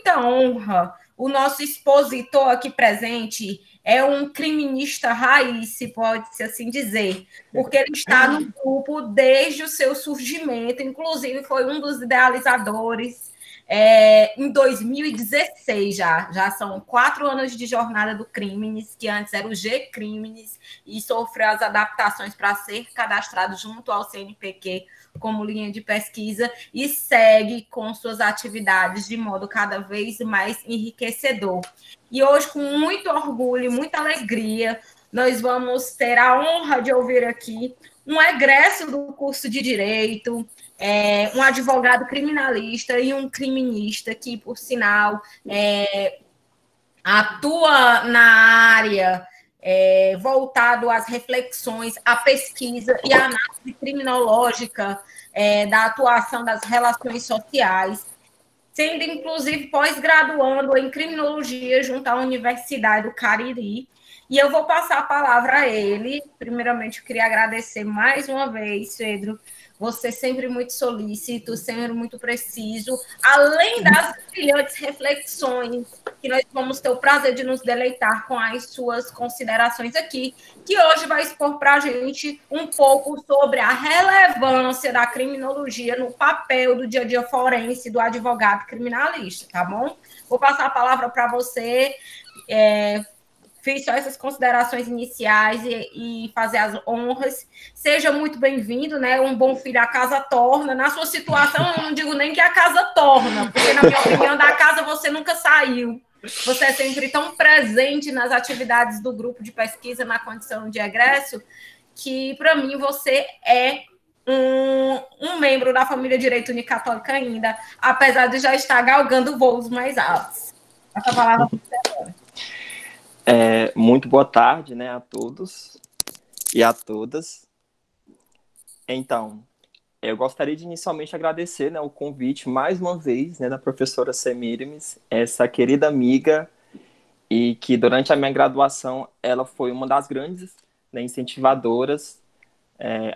muita honra. O nosso expositor aqui presente é um criminista raiz, se pode-se assim dizer, porque ele está no grupo desde o seu surgimento, inclusive foi um dos idealizadores em 2016 já são 4 anos de jornada do Crimes, que antes era o G-Crimes, e sofreu as adaptações para ser cadastrado junto ao CNPq como linha de pesquisa e segue com suas atividades de modo cada vez mais enriquecedor. E hoje, com muito orgulho e muita alegria, nós vamos ter a honra de ouvir aqui um egresso do curso de Direito, um advogado criminalista e um criminista que, por sinal, atua na área voltado às reflexões, à pesquisa e à análise criminológica da atuação das relações sociais, sendo, inclusive, pós-graduando em criminologia junto à Universidade do Cariri. E eu vou passar a palavra a ele. Primeiramente, eu queria agradecer mais uma vez, Pedro, você sempre muito solícito, sempre muito preciso, além das brilhantes reflexões que nós vamos ter o prazer de nos deleitar com as suas considerações aqui, que hoje vai expor para a gente um pouco sobre a relevância da criminologia no papel do dia a dia forense do advogado criminalista, tá bom? Vou passar a palavra para você, fiz só essas considerações iniciais e fazer as honras. Seja muito bem-vindo, né? Um bom filho a casa torna. Na sua situação, eu não digo nem que a casa torna, porque, na minha opinião, da casa você nunca saiu. Você é sempre tão presente nas atividades do grupo de pesquisa na condição de egresso, que, para mim, você é um membro da família Direito Unicatólica ainda, apesar de já estar galgando voos mais altos. Essa palavra para você agora. Muito boa tarde, né, a todos e a todas. Então, eu gostaria de inicialmente agradecer, né, o convite mais uma vez, né, da professora Semiramis, essa querida amiga, e que durante a minha graduação ela foi uma das grandes, né, incentivadoras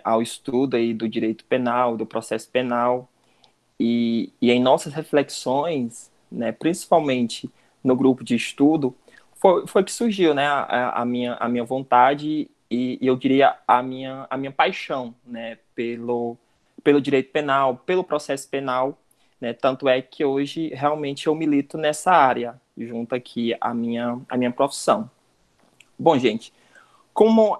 ao estudo aí do direito penal, do processo penal, e em nossas reflexões, né, principalmente no grupo de estudo, foi que surgiu, né, a minha vontade e eu diria a minha paixão, né, pelo direito penal, pelo processo penal, né, tanto é que hoje realmente eu milito nessa área, junto aqui à minha profissão. Bom, gente, como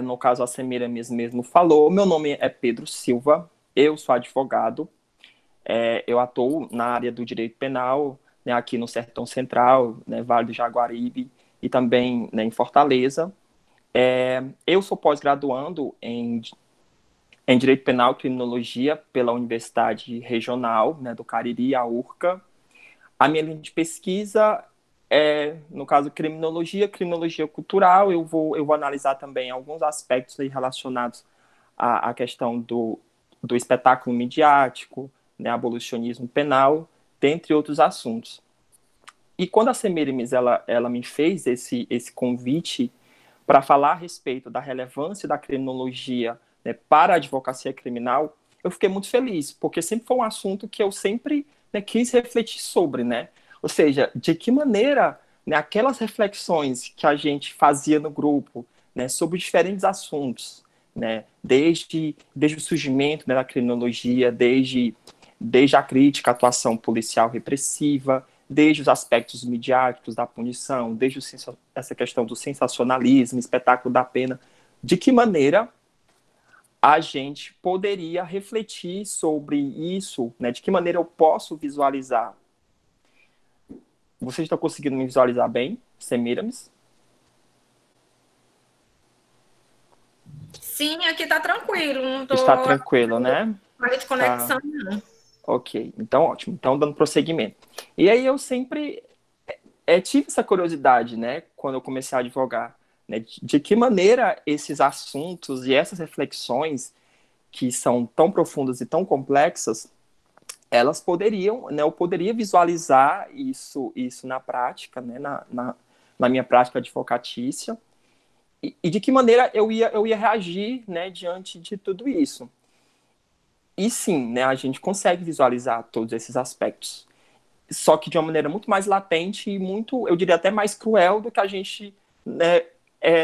no caso a Semiramis mesmo falou, meu nome é Pedro Silva, eu sou advogado, eu atuo na área do direito penal, né, aqui no Sertão Central, né, Vale do Jaguaribe, e também, né, em Fortaleza. Eu sou pós-graduando em Direito Penal e Criminologia pela Universidade Regional, né, do Cariri, a URCA. A minha linha de pesquisa no caso, criminologia cultural. Eu vou analisar também alguns aspectos aí relacionados à questão do espetáculo midiático, né, abolicionismo penal, dentre outros assuntos. E quando a Semiramis ela me fez esse convite para falar a respeito da relevância da criminologia, né, para a advocacia criminal, eu fiquei muito feliz, porque sempre foi um assunto que eu sempre, né, quis refletir sobre, né? Ou seja, de que maneira, né, aquelas reflexões que a gente fazia no grupo, né, sobre diferentes assuntos, né, desde o surgimento, né, da criminologia, desde a crítica à atuação policial repressiva, desde os aspectos midiáticos da punição, desde essa questão do sensacionalismo, espetáculo da pena, de que maneira a gente poderia refletir sobre isso, né? De que maneira eu posso visualizar. Vocês estão conseguindo me visualizar bem, Semiramis? Sim, aqui está tranquilo. Não tô... Está tranquilo, né? De conexão, não. Ok, então ótimo. Então, dando prosseguimento. E aí eu sempre tive essa curiosidade, né, quando eu comecei a advogar, né, de que maneira esses assuntos e essas reflexões, que são tão profundas e tão complexas, elas poderiam, né, eu poderia visualizar isso na prática, né, na minha prática advocatícia, e de que maneira eu ia reagir, né, diante de tudo isso. E sim, né, a gente consegue visualizar todos esses aspectos. só que de uma maneira muito mais latente e muito, eu diria até mais cruel do que a gente, né,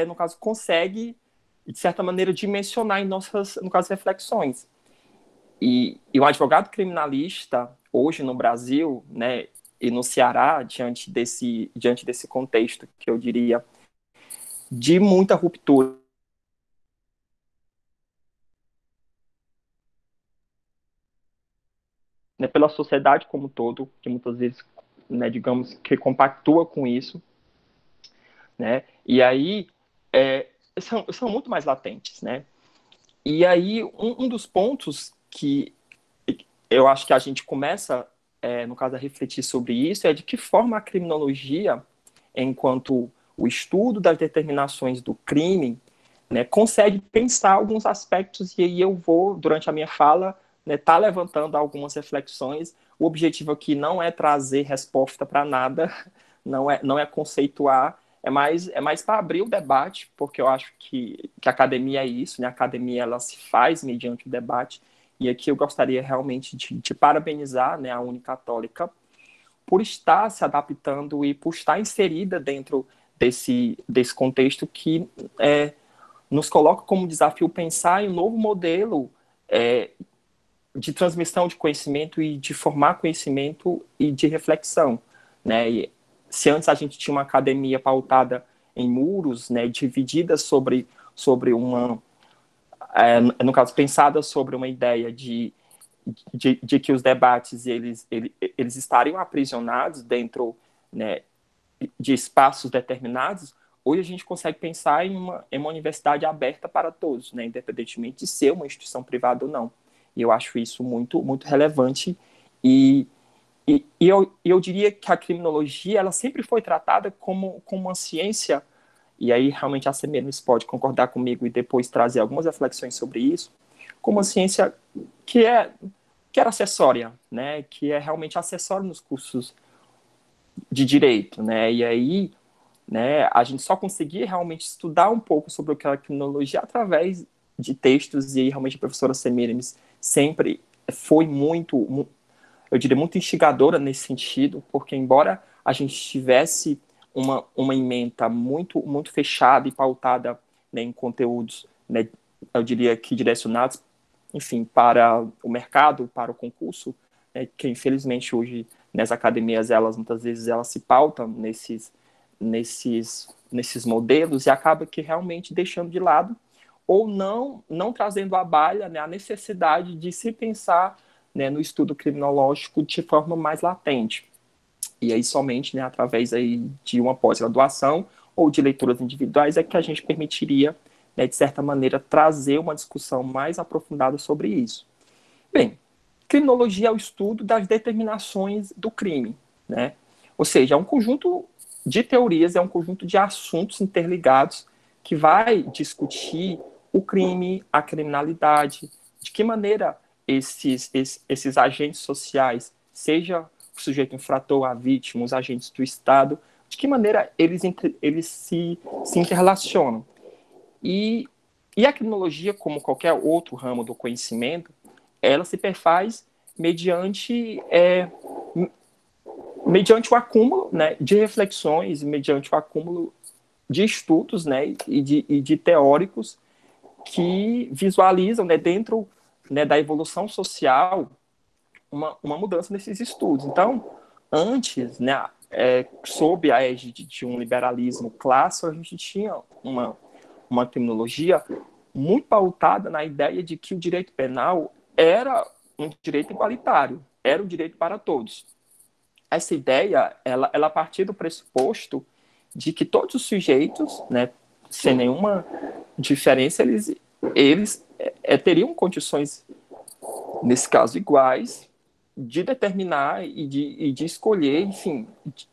no caso, consegue, de certa maneira, dimensionar em nossas, no caso, reflexões. E um advogado criminalista, hoje no Brasil, né, e no Ceará, diante desse contexto que eu diria de muita ruptura, né, pela sociedade como um todo, que muitas vezes, né, digamos, que compactua com isso, né, e aí são muito mais latentes, né. E aí um dos pontos que eu acho que a gente começa, no caso, a refletir sobre isso é de que forma a criminologia, enquanto o estudo das determinações do crime, né, consegue pensar alguns aspectos, e aí eu vou, durante a minha fala, né, tá levantando algumas reflexões. O objetivo aqui não é trazer resposta para nada, não é conceituar, é mais para abrir o debate, porque eu acho que a academia é isso, né? A academia ela se faz mediante o debate, e aqui eu gostaria realmente de parabenizar, né, a Unicatólica por estar se adaptando e por estar inserida dentro desse contexto que nos coloca como desafio pensar em um novo modelo de transmissão de conhecimento e de formar conhecimento e de reflexão, né? E se antes a gente tinha uma academia pautada em muros, né, dividida sobre uma, no caso, pensada sobre uma ideia de que os debates eles estariam aprisionados dentro, né, de espaços determinados, hoje a gente consegue pensar em uma universidade aberta para todos, né, independentemente de ser uma instituição privada ou não. E eu acho isso muito, muito relevante. E, eu diria que a criminologia ela sempre foi tratada como uma ciência, e aí realmente a Semiramis pode concordar comigo e depois trazer algumas reflexões sobre isso, como uma ciência que que era acessória, né, que é realmente acessória nos cursos de direito, né, e aí, né, a gente só conseguia realmente estudar um pouco sobre o que é a criminologia através de textos, e aí realmente a professora Semiramis sempre foi muito, eu diria, muito instigadora nesse sentido, porque embora a gente tivesse uma ementa muito fechada e pautada, né, em conteúdos, né, eu diria que direcionados, enfim, para o mercado, para o concurso, né, que infelizmente hoje nas academias elas muitas vezes elas se pautam nesses modelos e acaba que realmente deixando de lado ou não trazendo à baila, né, a necessidade de se pensar, né, no estudo criminológico de forma mais latente. E aí somente, né, através aí de uma pós-graduação ou de leituras individuais é que a gente permitiria, né, de certa maneira, trazer uma discussão mais aprofundada sobre isso. Bem, criminologia é o estudo das determinações do crime, né? Ou seja, é um conjunto de teorias, é um conjunto de assuntos interligados que vai discutir o crime, a criminalidade, de que maneira esses agentes sociais, seja o sujeito infrator, a vítima, os agentes do Estado, de que maneira eles se interrelacionam. E, e a criminologia, como qualquer outro ramo do conhecimento, ela se perfaz mediante, mediante o acúmulo, né, de reflexões, mediante o acúmulo de estudos, né, e de teóricos que visualizam, né, dentro, né, da evolução social uma mudança nesses estudos. Então, antes, né, sob a égide de um liberalismo clássico, a gente tinha uma terminologia muito pautada na ideia de que o direito penal era um direito igualitário, era um direito para todos. Essa ideia, ela partia do pressuposto de que todos os sujeitos, né, sem nenhuma diferença, eles teriam condições, nesse caso, iguais, de determinar e de escolher, enfim,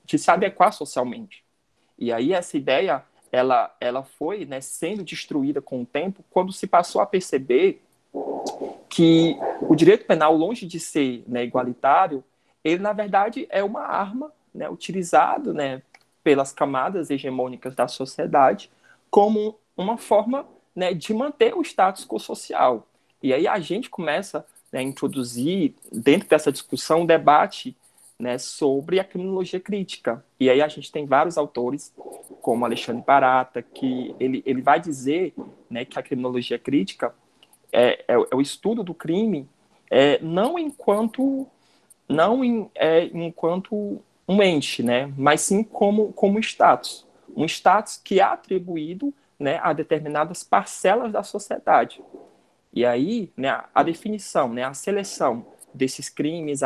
de se adequar socialmente. E aí essa ideia, ela foi, né, sendo destruída com o tempo, quando se passou a perceber que o direito penal, longe de ser, né, igualitário, ele, na verdade, é uma arma, né, utilizado, né, pelas camadas hegemônicas da sociedade como uma forma, né, de manter o status quo social. E aí a gente começa, né, a introduzir, dentro dessa discussão, um debate, né, sobre a criminologia crítica. E aí a gente tem vários autores, como Alexandre Barata, que ele vai dizer, né, que a criminologia crítica é o estudo do crime, não enquanto enquanto um ente, né, mas sim como status. Um status que é atribuído, né, a determinadas parcelas da sociedade. E aí, né, a definição, né, a seleção desses crimes,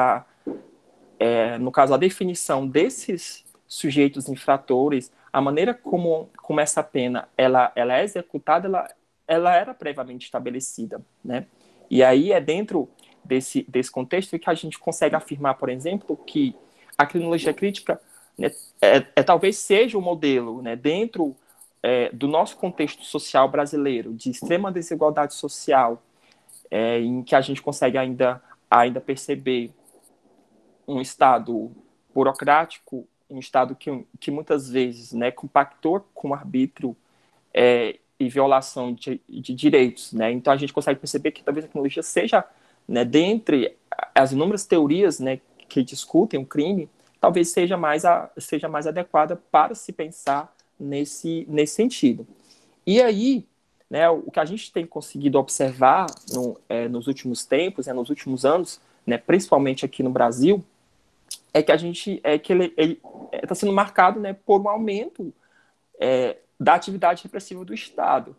no caso, a definição desses sujeitos infratores, a maneira como essa pena ela é executada, ela era previamente estabelecida, né? E aí é dentro desse contexto que a gente consegue afirmar, por exemplo, que a criminologia crítica, né, talvez seja o modelo, né, dentro do nosso contexto social brasileiro, de extrema desigualdade social, em que a gente consegue ainda perceber um Estado burocrático, um Estado que muitas vezes, né, compactou com o arbítrio e violação de direitos. Né? Então, a gente consegue perceber que talvez a tecnologia seja, né, dentre as inúmeras teorias, né, que discutem o crime, talvez seja mais adequada para se pensar nesse sentido. E aí, né, o que a gente tem conseguido observar nos últimos tempos, nos últimos anos, né, principalmente aqui no Brasil, que ele está sendo marcado, né, por um aumento da atividade repressiva do Estado.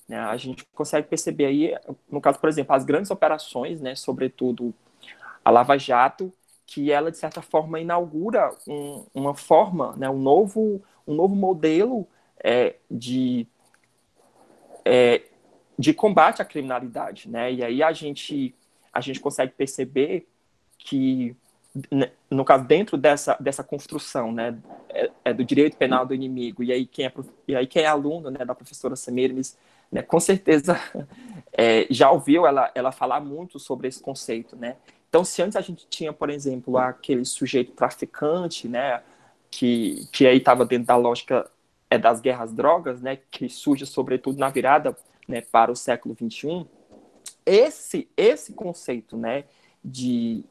Né? A gente consegue perceber aí, no caso, por exemplo, as grandes operações, né, sobretudo a Lava Jato, que ela, de certa forma, inaugura uma forma, né, um novo modelo de combate à criminalidade. Né? E aí a gente consegue perceber que, no caso, dentro dessa construção, né, do direito penal do inimigo, e aí quem é aluno, né, da professora Semiramis, né, com certeza já ouviu ela falar muito sobre esse conceito, né? Então, se antes a gente tinha, por exemplo, aquele sujeito traficante, né, que aí estava dentro da lógica das guerras drogas, né, que surge sobretudo na virada, né, para o século XXI, esse conceito, né, de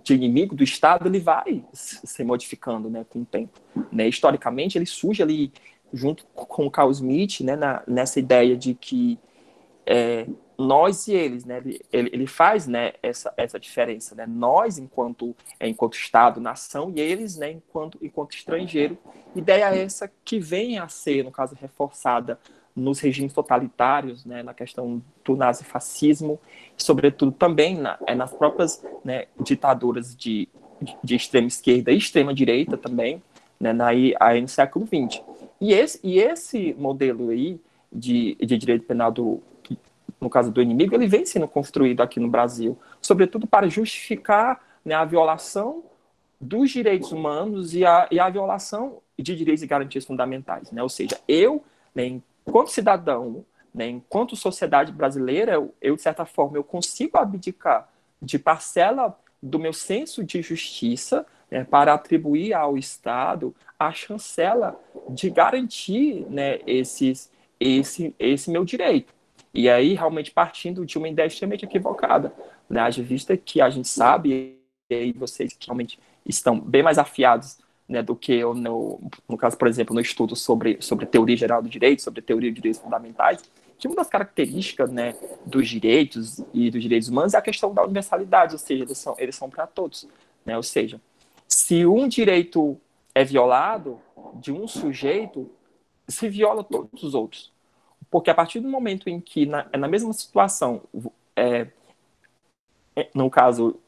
inimigo do Estado, ele vai se modificando, né, com o tempo. Né? Historicamente, ele surge ali junto com o Carl Smith, né, nessa ideia de que nós e eles, né, ele faz, né, essa diferença, né, nós enquanto Estado, nação, e eles, né, enquanto estrangeiro. Ideia essa que vem a ser, no caso, reforçada nos regimes totalitários, né, na questão do nazifascismo, sobretudo também nas próprias, né, ditaduras de extrema esquerda e extrema direita também, né, aí no século XX. E esse modelo aí de direito penal no caso do inimigo, ele vem sendo construído aqui no Brasil, sobretudo para justificar, né, a violação dos direitos humanos e a violação de direitos e garantias fundamentais. Né? Ou seja, né, enquanto cidadão, né, enquanto sociedade brasileira, de certa forma, eu consigo abdicar de parcela do meu senso de justiça, né, para atribuir ao Estado a chancela de garantir, né, esse meu direito. E aí, realmente, partindo de uma ideia extremamente equivocada, né? Haja vista que a gente sabe, e aí vocês que realmente estão bem mais afiados, né, do que eu, no caso, por exemplo, no estudo sobre teoria geral do direito, sobre teoria de direitos fundamentais, que uma das características, né, dos direitos e dos direitos humanos é a questão da universalidade, ou seja, eles são para todos. Né? Ou seja, se um direito é violado de um sujeito, se viola todos os outros. Porque a partir do momento em que, na mesma situação, no caso,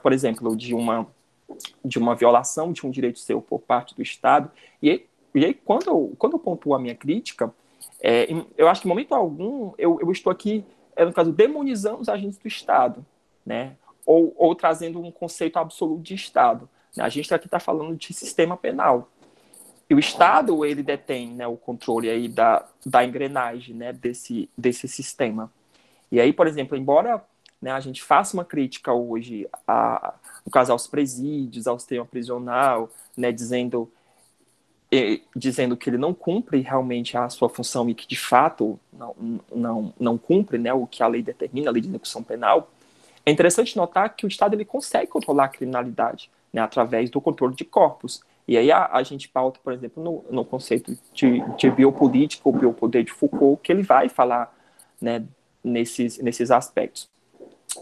por exemplo, de uma violação de um direito seu por parte do Estado, e aí quando eu pontuo a minha crítica, eu acho que em momento algum eu estou aqui, no caso, demonizando os agentes do Estado, né? Ou trazendo um conceito absoluto de Estado. A gente aqui está falando de sistema penal. E o Estado, ele detém, né, o controle aí da engrenagem, né, desse sistema. E aí, por exemplo, embora, né, a gente faça uma crítica hoje, no caso, aos presídios, ao sistema prisional, né, dizendo que ele não cumpre realmente a sua função e que, de fato, não cumpre, né, o que a lei determina, a lei de execução penal, é interessante notar que o Estado ele consegue controlar a criminalidade, né, através do controle de corpos. E aí a gente pauta, por exemplo, no conceito de biopolítica ou biopoder de Foucault, que ele vai falar, né, nesses aspectos.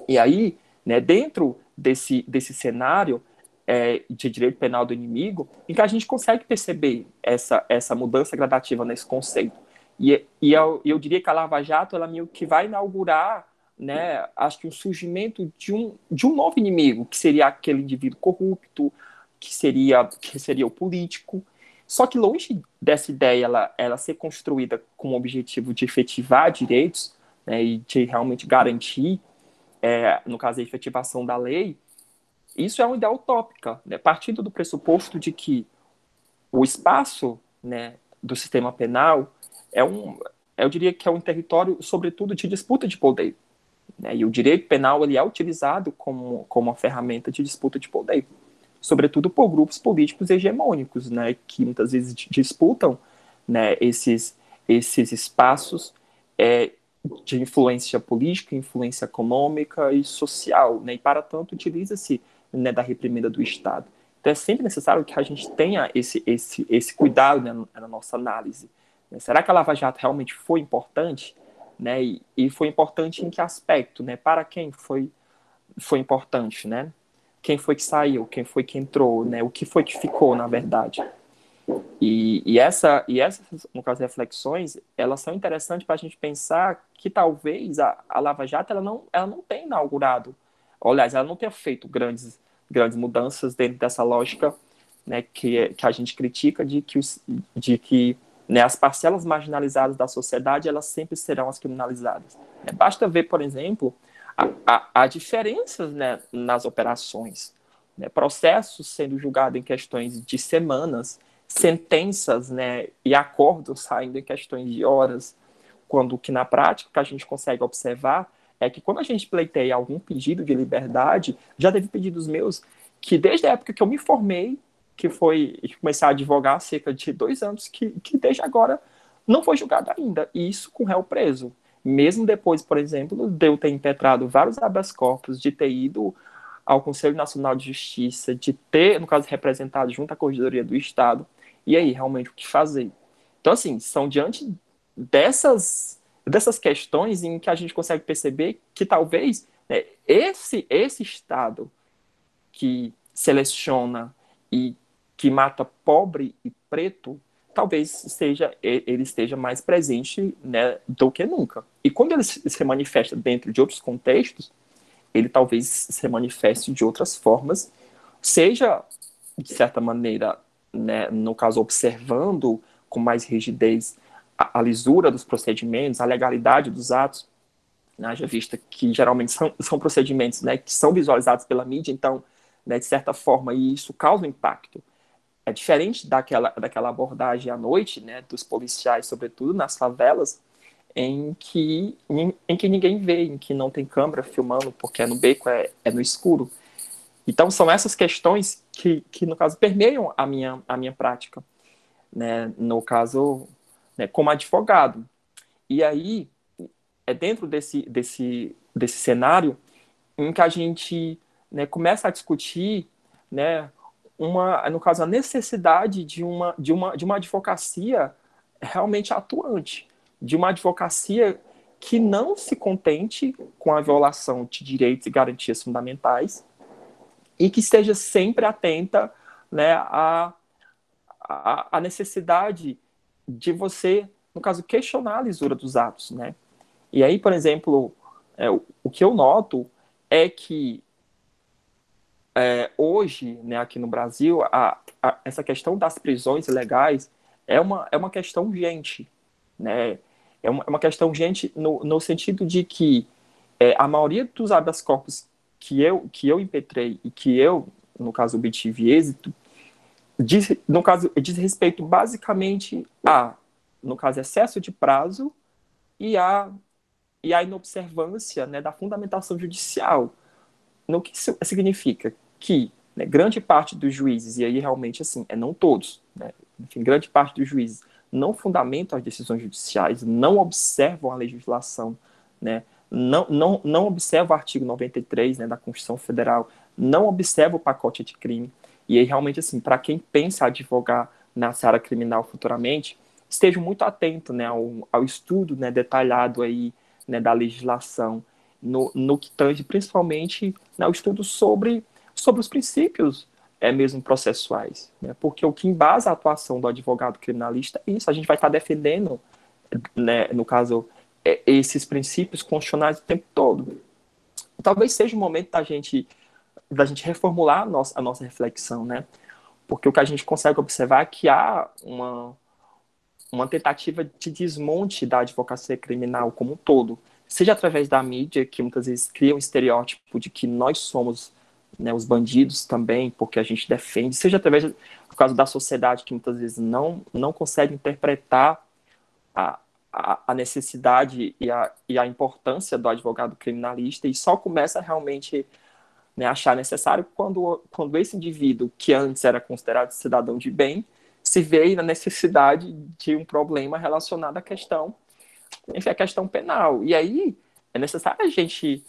E aí, né, dentro desse cenário de direito penal do inimigo, em que a gente consegue perceber essa mudança gradativa nesse conceito. E eu diria que a Lava Jato ela meio que vai inaugurar, né, acho que um surgimento de um novo inimigo, que seria aquele indivíduo corrupto, que seria o político. Só que longe dessa ideia ela ser construída com o objetivo de efetivar direitos, né, e de realmente garantir, no caso, a efetivação da lei, isso é uma ideia utópica, né, partindo do pressuposto de que o espaço, né, do sistema penal eu diria que é um território, sobretudo, de disputa de poder. Né, e o direito penal ele é utilizado como uma ferramenta de disputa de poder, sobretudo por grupos políticos hegemônicos, né, que muitas vezes disputam, né, esses espaços de influência política, influência econômica e social, né, e para tanto utiliza-se, né, da reprimenda do Estado. Então é sempre necessário que a gente tenha esse cuidado, né, na nossa análise. Será que a Lava Jato realmente foi importante? Né, e foi importante em que aspecto? Né? Para quem foi importante? Né? Quem foi que saiu? Quem foi que entrou? Né? O que foi que ficou, na verdade? E essas, no caso, reflexões, elas são interessantes para a gente pensar que talvez a Lava Jato ela não tenha inaugurado, aliás, ela não tenha feito grandes mudanças dentro dessa lógica, né, que a gente critica de que né, as parcelas marginalizadas da sociedade elas sempre serão as criminalizadas. Basta ver, por exemplo, a diferenças, né, nas operações, né, processos sendo julgados em questões de semanas, sentenças, né, e acordos saindo em questões de horas, quando que na prática o que a gente consegue observar é que quando a gente pleiteia algum pedido de liberdade, já teve pedidos meus que desde a época que eu me formei, que foi começar a advogar há cerca de 2 anos, que desde agora não foi julgado ainda, e isso com réu preso. Mesmo depois, por exemplo, de eu ter impetrado vários habeas corpus, de ter ido ao Conselho Nacional de Justiça, de ter, no caso, representado junto à Corregedoria do Estado, e aí, realmente, o que fazer? Então, assim, são diante dessas questões em que a gente consegue perceber que talvez, né, esse Estado que seleciona e que mata pobre e preto, talvez ele esteja mais presente, né, do que nunca. E quando ele se manifesta dentro de outros contextos, ele talvez se manifeste de outras formas, seja, de certa maneira, né, no caso, observando com mais rigidez a lisura dos procedimentos, a legalidade dos atos, né, já vista que geralmente são procedimentos, né, que são visualizados pela mídia, então, né, de certa forma, isso causa um impacto. É diferente daquela abordagem à noite, né, dos policiais, sobretudo nas favelas, em que ninguém vê, em que não tem câmera filmando, porque é no beco, é no escuro. Então, são essas questões que no caso, permeiam a minha prática, né, no caso, né, como advogado. E aí, é dentro desse cenário em que a gente, né, começa a discutir, né, no caso, a necessidade de uma advocacia realmente atuante, de uma advocacia que não se contente com a violação de direitos e garantias fundamentais e que esteja sempre atenta, né, à necessidade de você, no caso, questionar a lisura dos atos, né? E aí, por exemplo, o que eu noto é que hoje, né, aqui no Brasil, essa questão das prisões ilegais é uma questão urgente, né? É uma questão urgente no sentido de que a maioria dos habeas corpus que eu impetrei e que eu, no caso, obtive êxito, no caso, diz respeito basicamente no caso, excesso de prazo e a inobservância, né, da fundamentação judicial. No que isso significa? Que, né, grande parte dos juízes, e aí realmente assim, não todos, né, enfim, grande parte dos juízes não fundamentam as decisões judiciais, não observam a legislação, né, não observa o artigo 93, né, da Constituição Federal, não observa o pacote de crime. E aí, realmente, assim, para quem pensa advogar na seara criminal futuramente, esteja muito atento, né, ao estudo, né, detalhado aí, né, da legislação, no que tange principalmente, né, o estudo sobre os princípios mesmo processuais, né, porque o que embasa a atuação do advogado criminalista é isso, a gente vai estar defendendo, né, no caso, esses princípios constitucionais o tempo todo. Talvez seja o momento da gente reformular a nossa reflexão, né, porque o que a gente consegue observar é que há uma tentativa de desmonte da advocacia criminal como um todo, seja através da mídia, que muitas vezes cria um estereótipo de que nós somos, né, os bandidos também, porque a gente defende, seja através, por causa da sociedade, que muitas vezes não consegue interpretar a, a necessidade e a importância do advogado criminalista e só começa realmente, né, achar necessário quando esse indivíduo, que antes era considerado cidadão de bem, se vê na necessidade de um problema relacionado à questão, enfim, à questão penal. E aí é necessário a gente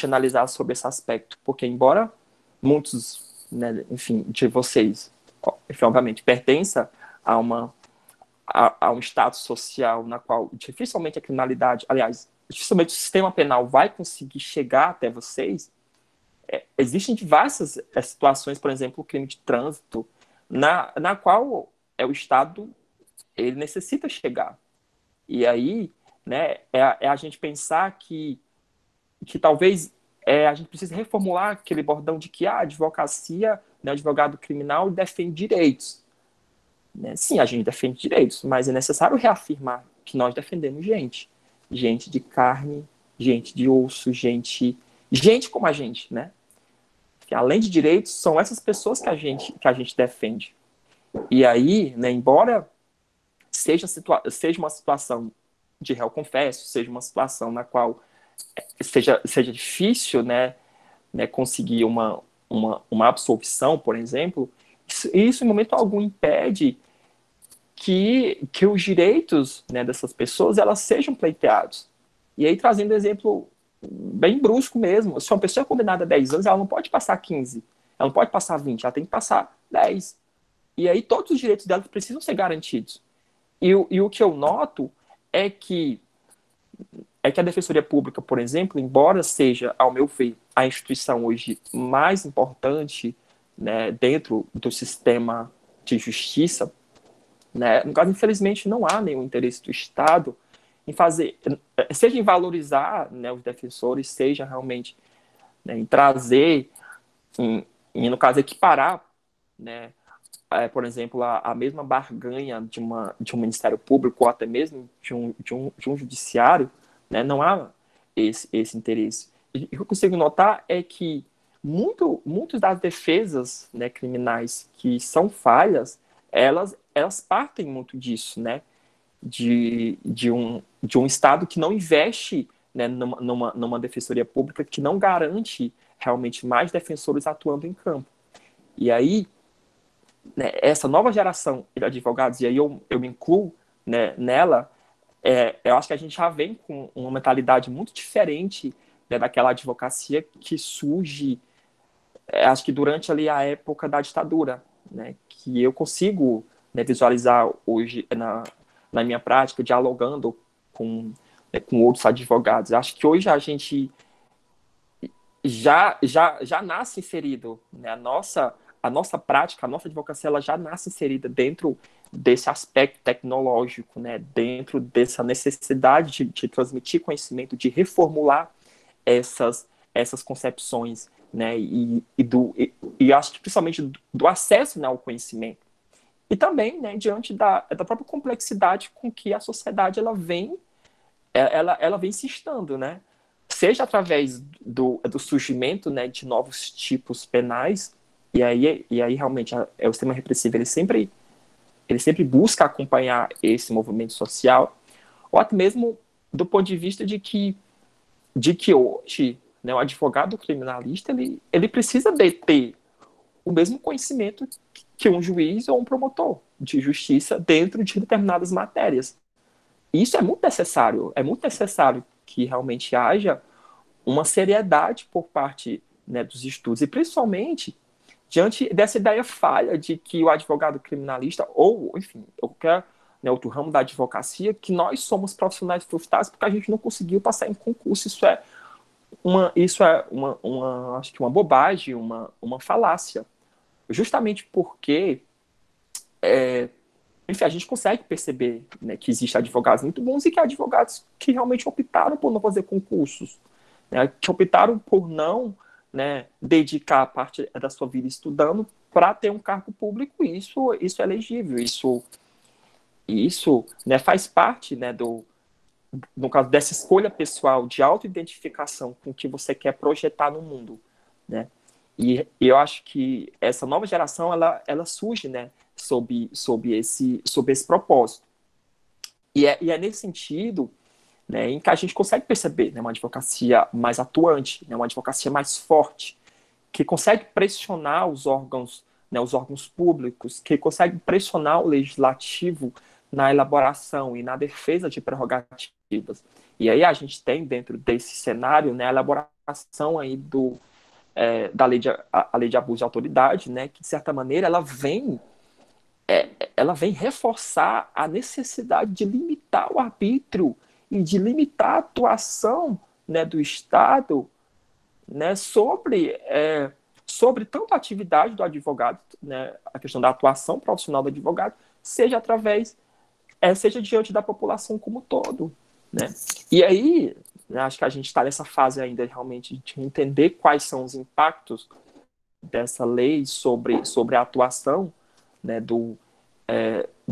analisar sobre esse aspecto, porque embora muitos, né, enfim, de vocês, enfim, obviamente, pertença a um status social na qual dificilmente a criminalidade, aliás, dificilmente o sistema penal vai conseguir chegar até vocês, existem diversas situações, por exemplo, o crime de trânsito, na qual o Estado ele necessita chegar. E aí, né, a gente pensar que talvez a gente precise reformular aquele bordão de que a advocacia, né, o advogado criminal defende direitos. Né? Sim, a gente defende direitos, mas é necessário reafirmar que nós defendemos gente. Gente de carne, gente de osso, gente como a gente, né? Que além de direitos, são essas pessoas que a gente defende. E aí, né, embora seja uma situação de réu confesso, seja uma situação na qual seja difícil, né, conseguir uma absolvição, por exemplo, isso em momento algum impede que os direitos, né, dessas pessoas elas sejam pleiteados. E aí, trazendo exemplo bem brusco mesmo, se uma pessoa é condenada a 10 anos, ela não pode passar 15, ela não pode passar 20, ela tem que passar 10. E aí todos os direitos dela precisam ser garantidos. E o que eu noto é que a Defensoria Pública, por exemplo, embora seja, ao meu ver, a instituição hoje mais importante, né, dentro do sistema de justiça, né, no caso, infelizmente, não há nenhum interesse do Estado em fazer, seja em valorizar, né, os defensores, seja realmente, né, em trazer, no caso, equiparar, né, por exemplo, a mesma barganha de um Ministério Público ou até mesmo de um judiciário, né, não há esse interesse. E o que eu consigo notar é que muitas das defesas, né, criminais que são falhas, elas partem muito disso, né, de um Estado que não investe, né, numa defensoria pública, que não garante realmente mais defensores atuando em campo. E aí, né, essa nova geração de advogados, e aí eu me incluo, né, nela, eu acho que a gente já vem com uma mentalidade muito diferente, né, daquela advocacia que surge, acho que durante ali a época da ditadura, né, que eu consigo, né, visualizar hoje na minha prática, dialogando com outros advogados. Acho que hoje a gente já nasce inserido, né? A nossa prática, a nossa advocacia, ela já nasce inserida dentro desse aspecto tecnológico, né? Dentro dessa necessidade de transmitir conhecimento, de reformular essas concepções, né? E acho que principalmente do acesso, né, ao conhecimento. E também, né, diante da própria complexidade com que a sociedade ela vem se instando, né? Seja através do surgimento, né, de novos tipos penais, e aí realmente o sistema repressivo ele sempre busca acompanhar esse movimento social, ou até mesmo do ponto de vista de que hoje, né, o advogado criminalista ele precisa ter o mesmo conhecimento que um juiz ou um promotor de justiça dentro de determinadas matérias. E isso é muito necessário que realmente haja uma seriedade por parte, né, dos estudos, e principalmente diante dessa ideia falha de que o advogado criminalista, ou, enfim, qualquer, né, outro ramo da advocacia, que nós somos profissionais frustrados porque a gente não conseguiu passar em concurso. Acho que uma bobagem, uma falácia. Justamente porque, enfim, a gente consegue perceber, né, que existem advogados muito bons e que há advogados que realmente optaram por não fazer concursos, né, que optaram por não, né, dedicar a parte da sua vida estudando para ter um cargo público. Isso é elegível, isso, né, faz parte, né, no caso dessa escolha pessoal de autoidentificação com o que você quer projetar no mundo, né? E eu acho que essa nova geração ela surge, né, sob esse propósito. E é nesse sentido, né, em que a gente consegue perceber, né, uma advocacia mais atuante, né, uma advocacia mais forte, que consegue pressionar os órgãos, né, os órgãos públicos, que consegue pressionar o legislativo na elaboração e na defesa de prerrogativas. E aí a gente tem, dentro desse cenário, né, a elaboração aí da lei a lei de abuso de autoridade, né, que, de certa maneira, ela vem reforçar a necessidade de limitar o arbítrio e de limitar a atuação, né, do Estado, né, sobre tanto a atividade do advogado, né, a questão da atuação profissional do advogado, seja diante da população como um todo, né? E aí, né, acho que a gente está nessa fase ainda realmente de entender quais são os impactos dessa lei sobre a atuação, né, do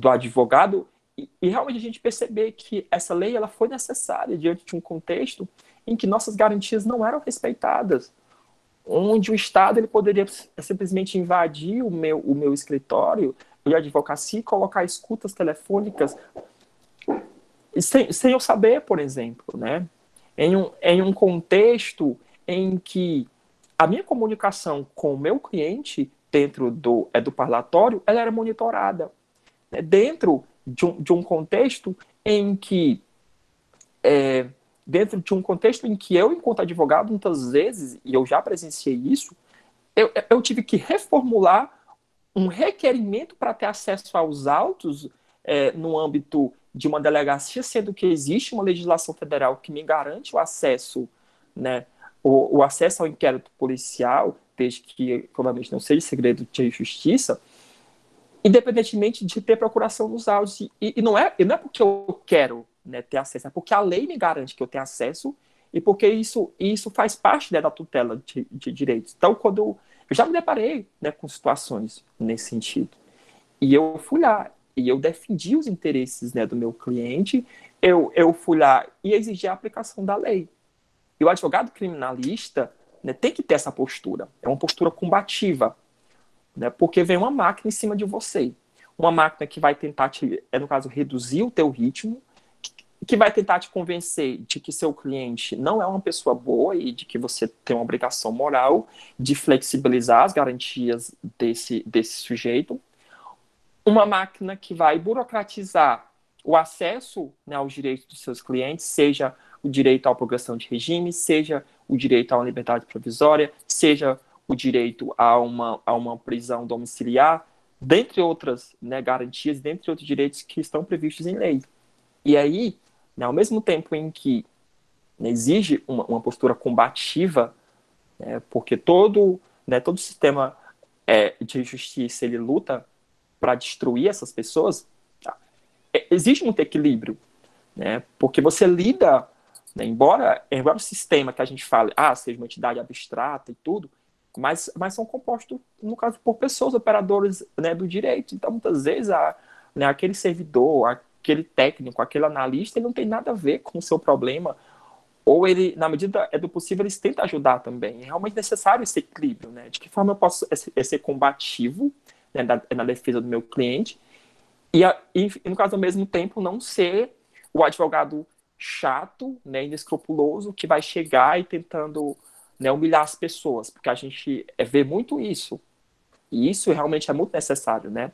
advogado, e realmente a gente perceber que essa lei ela foi necessária diante de um contexto em que nossas garantias não eram respeitadas, onde o Estado ele poderia simplesmente invadir o meu escritório de advocacia e colocar escutas telefônicas sem eu saber, por exemplo, né? Em um contexto em que a minha comunicação com o meu cliente dentro do parlatório ela era monitorada, né? Dentro de um contexto em que eu, enquanto advogado, muitas vezes, e eu já presenciei isso, eu tive que reformular um requerimento para ter acesso aos autos no âmbito de uma delegacia, sendo que existe uma legislação federal que me garante o acesso, né, o acesso ao inquérito policial, desde que, provavelmente, não seja segredo de justiça, independentemente de ter procuração nos autos. E não é porque eu quero, né, ter acesso, é porque a lei me garante que eu tenho acesso e porque isso faz parte, né, da tutela de direitos. Então, quando eu já me deparei, né, com situações nesse sentido. E eu fui lá, e eu defendi os interesses, né, do meu cliente, eu fui lá e exigi a aplicação da lei. E o advogado criminalista, né, tem que ter essa postura, é uma postura combativa, né, porque vem uma máquina em cima de você. Uma máquina que vai tentar no caso, reduzir o teu ritmo, que vai tentar te convencer de que seu cliente não é uma pessoa boa e de que você tem uma obrigação moral de flexibilizar as garantias desse sujeito. Uma máquina que vai burocratizar o acesso, né, aos direitos dos seus clientes, seja o direito à progressão de regime, seja o direito a uma liberdade provisória, seja o direito a uma prisão domiciliar, dentre outras, né, garantias, dentre outros direitos que estão previstos em lei. E aí, né, ao mesmo tempo em que, né, exige uma postura combativa, né, porque todo sistema de justiça ele luta para destruir essas pessoas, existe um equilíbrio, né, porque você lida, né, embora o sistema que a gente fale, seja uma entidade abstrata e tudo, mas são compostos, no caso, por pessoas, operadores, né, do direito. Então, muitas vezes, né, aquele servidor, aquele técnico, aquele analista, ele não tem nada a ver com o seu problema, ou ele, na medida do possível, eles tentam ajudar também. É realmente necessário esse equilíbrio, né? De que forma eu posso ser combativo, né, na defesa do meu cliente, e, no caso, ao mesmo tempo, não ser o advogado chato, né, inescrupuloso, que vai chegar e tentando, né, humilhar as pessoas, porque a gente vê muito isso, e isso realmente é muito necessário, né?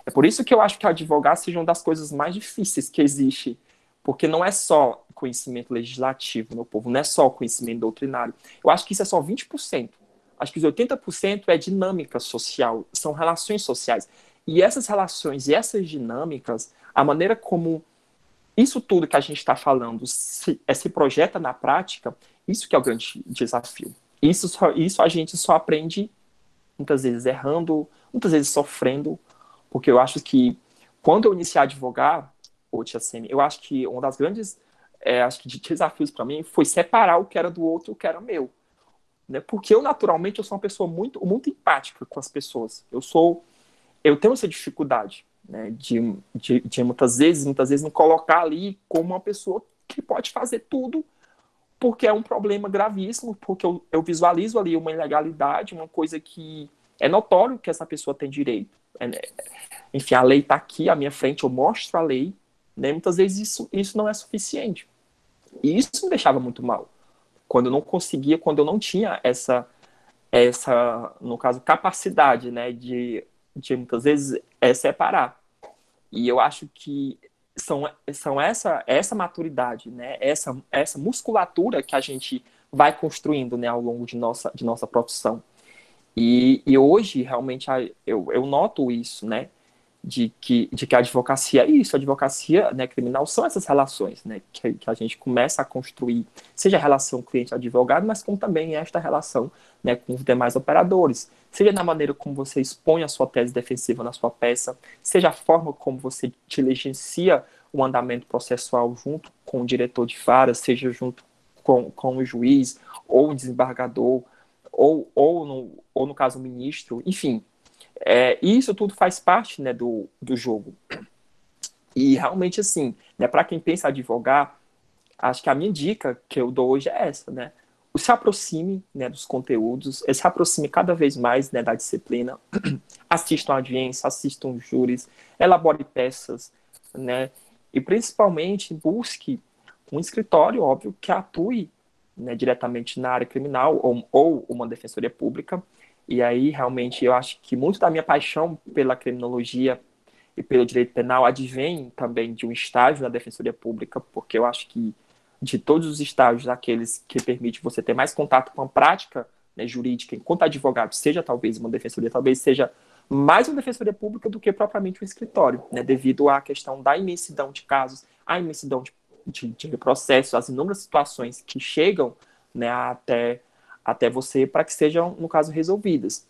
É por isso que eu acho que advogar seja uma das coisas mais difíceis que existe, porque não é só, conhecimento legislativo, meu povo, não é só o conhecimento doutrinário. Eu acho que isso é só 20%. Acho que os 80% é dinâmica social, são relações sociais. E essas relações e essas dinâmicas, a maneira como isso tudo que a gente está falando se projeta na prática, isso que é o grande desafio. Isso a gente só aprende muitas vezes errando, muitas vezes sofrendo, porque eu acho que quando eu iniciei a advogar, eu acho que um das grandes acho que desafios para mim foi separar o que era do outro e o que era meu. Né? Porque naturalmente, eu sou uma pessoa muito empática com as pessoas. Eu tenho essa dificuldade, né, de muitas vezes me colocar ali como uma pessoa que pode fazer tudo, porque é um problema gravíssimo, porque eu visualizo ali uma ilegalidade, uma coisa que é notório que essa pessoa tem direito. Enfim, a lei está aqui à minha frente, eu mostro a lei, né, muitas vezes isso não é suficiente. E isso me deixava muito mal. Quando eu não conseguia, quando eu não tinha no caso, capacidade, né, de muitas vezes separar. E eu acho que são essa maturidade, né, essa musculatura que a gente vai construindo, né, ao longo de nossa profissão. E hoje, realmente, eu noto isso, né, de que a advocacia é isso, a advocacia, né, criminal são essas relações, né, que a gente começa a construir, seja a relação cliente-advogado, mas como também esta relação, né, com os demais operadores, seja na maneira como você expõe a sua tese defensiva na sua peça, seja a forma como você diligencia o andamento processual junto com o diretor de vara, seja junto com o juiz, ou o desembargador, ou no caso o ministro, enfim, isso tudo faz parte, né, do jogo. E realmente, assim, né, para quem pensa em advogar, acho que a minha dica que eu dou hoje é essa, né? Se aproxime, né, dos conteúdos, se aproxime cada vez mais, né, da disciplina, assistam a audiência, assistam júris, elabore peças, né? E principalmente busque um escritório, óbvio, que atue, né, diretamente na área criminal ou uma defensoria pública. E aí, realmente, eu acho que muito da minha paixão pela criminologia e pelo direito penal advém também de um estágio na defensoria pública, porque eu acho que de todos os estágios, aqueles que permitem você ter mais contato com a prática, né, jurídica enquanto advogado, seja talvez uma defensoria, talvez seja mais uma defensoria pública do que propriamente um escritório, né, devido à questão da imensidão de casos, a imensidão de processos, as inúmeras situações que chegam, né, até você para que sejam, no caso, resolvidas.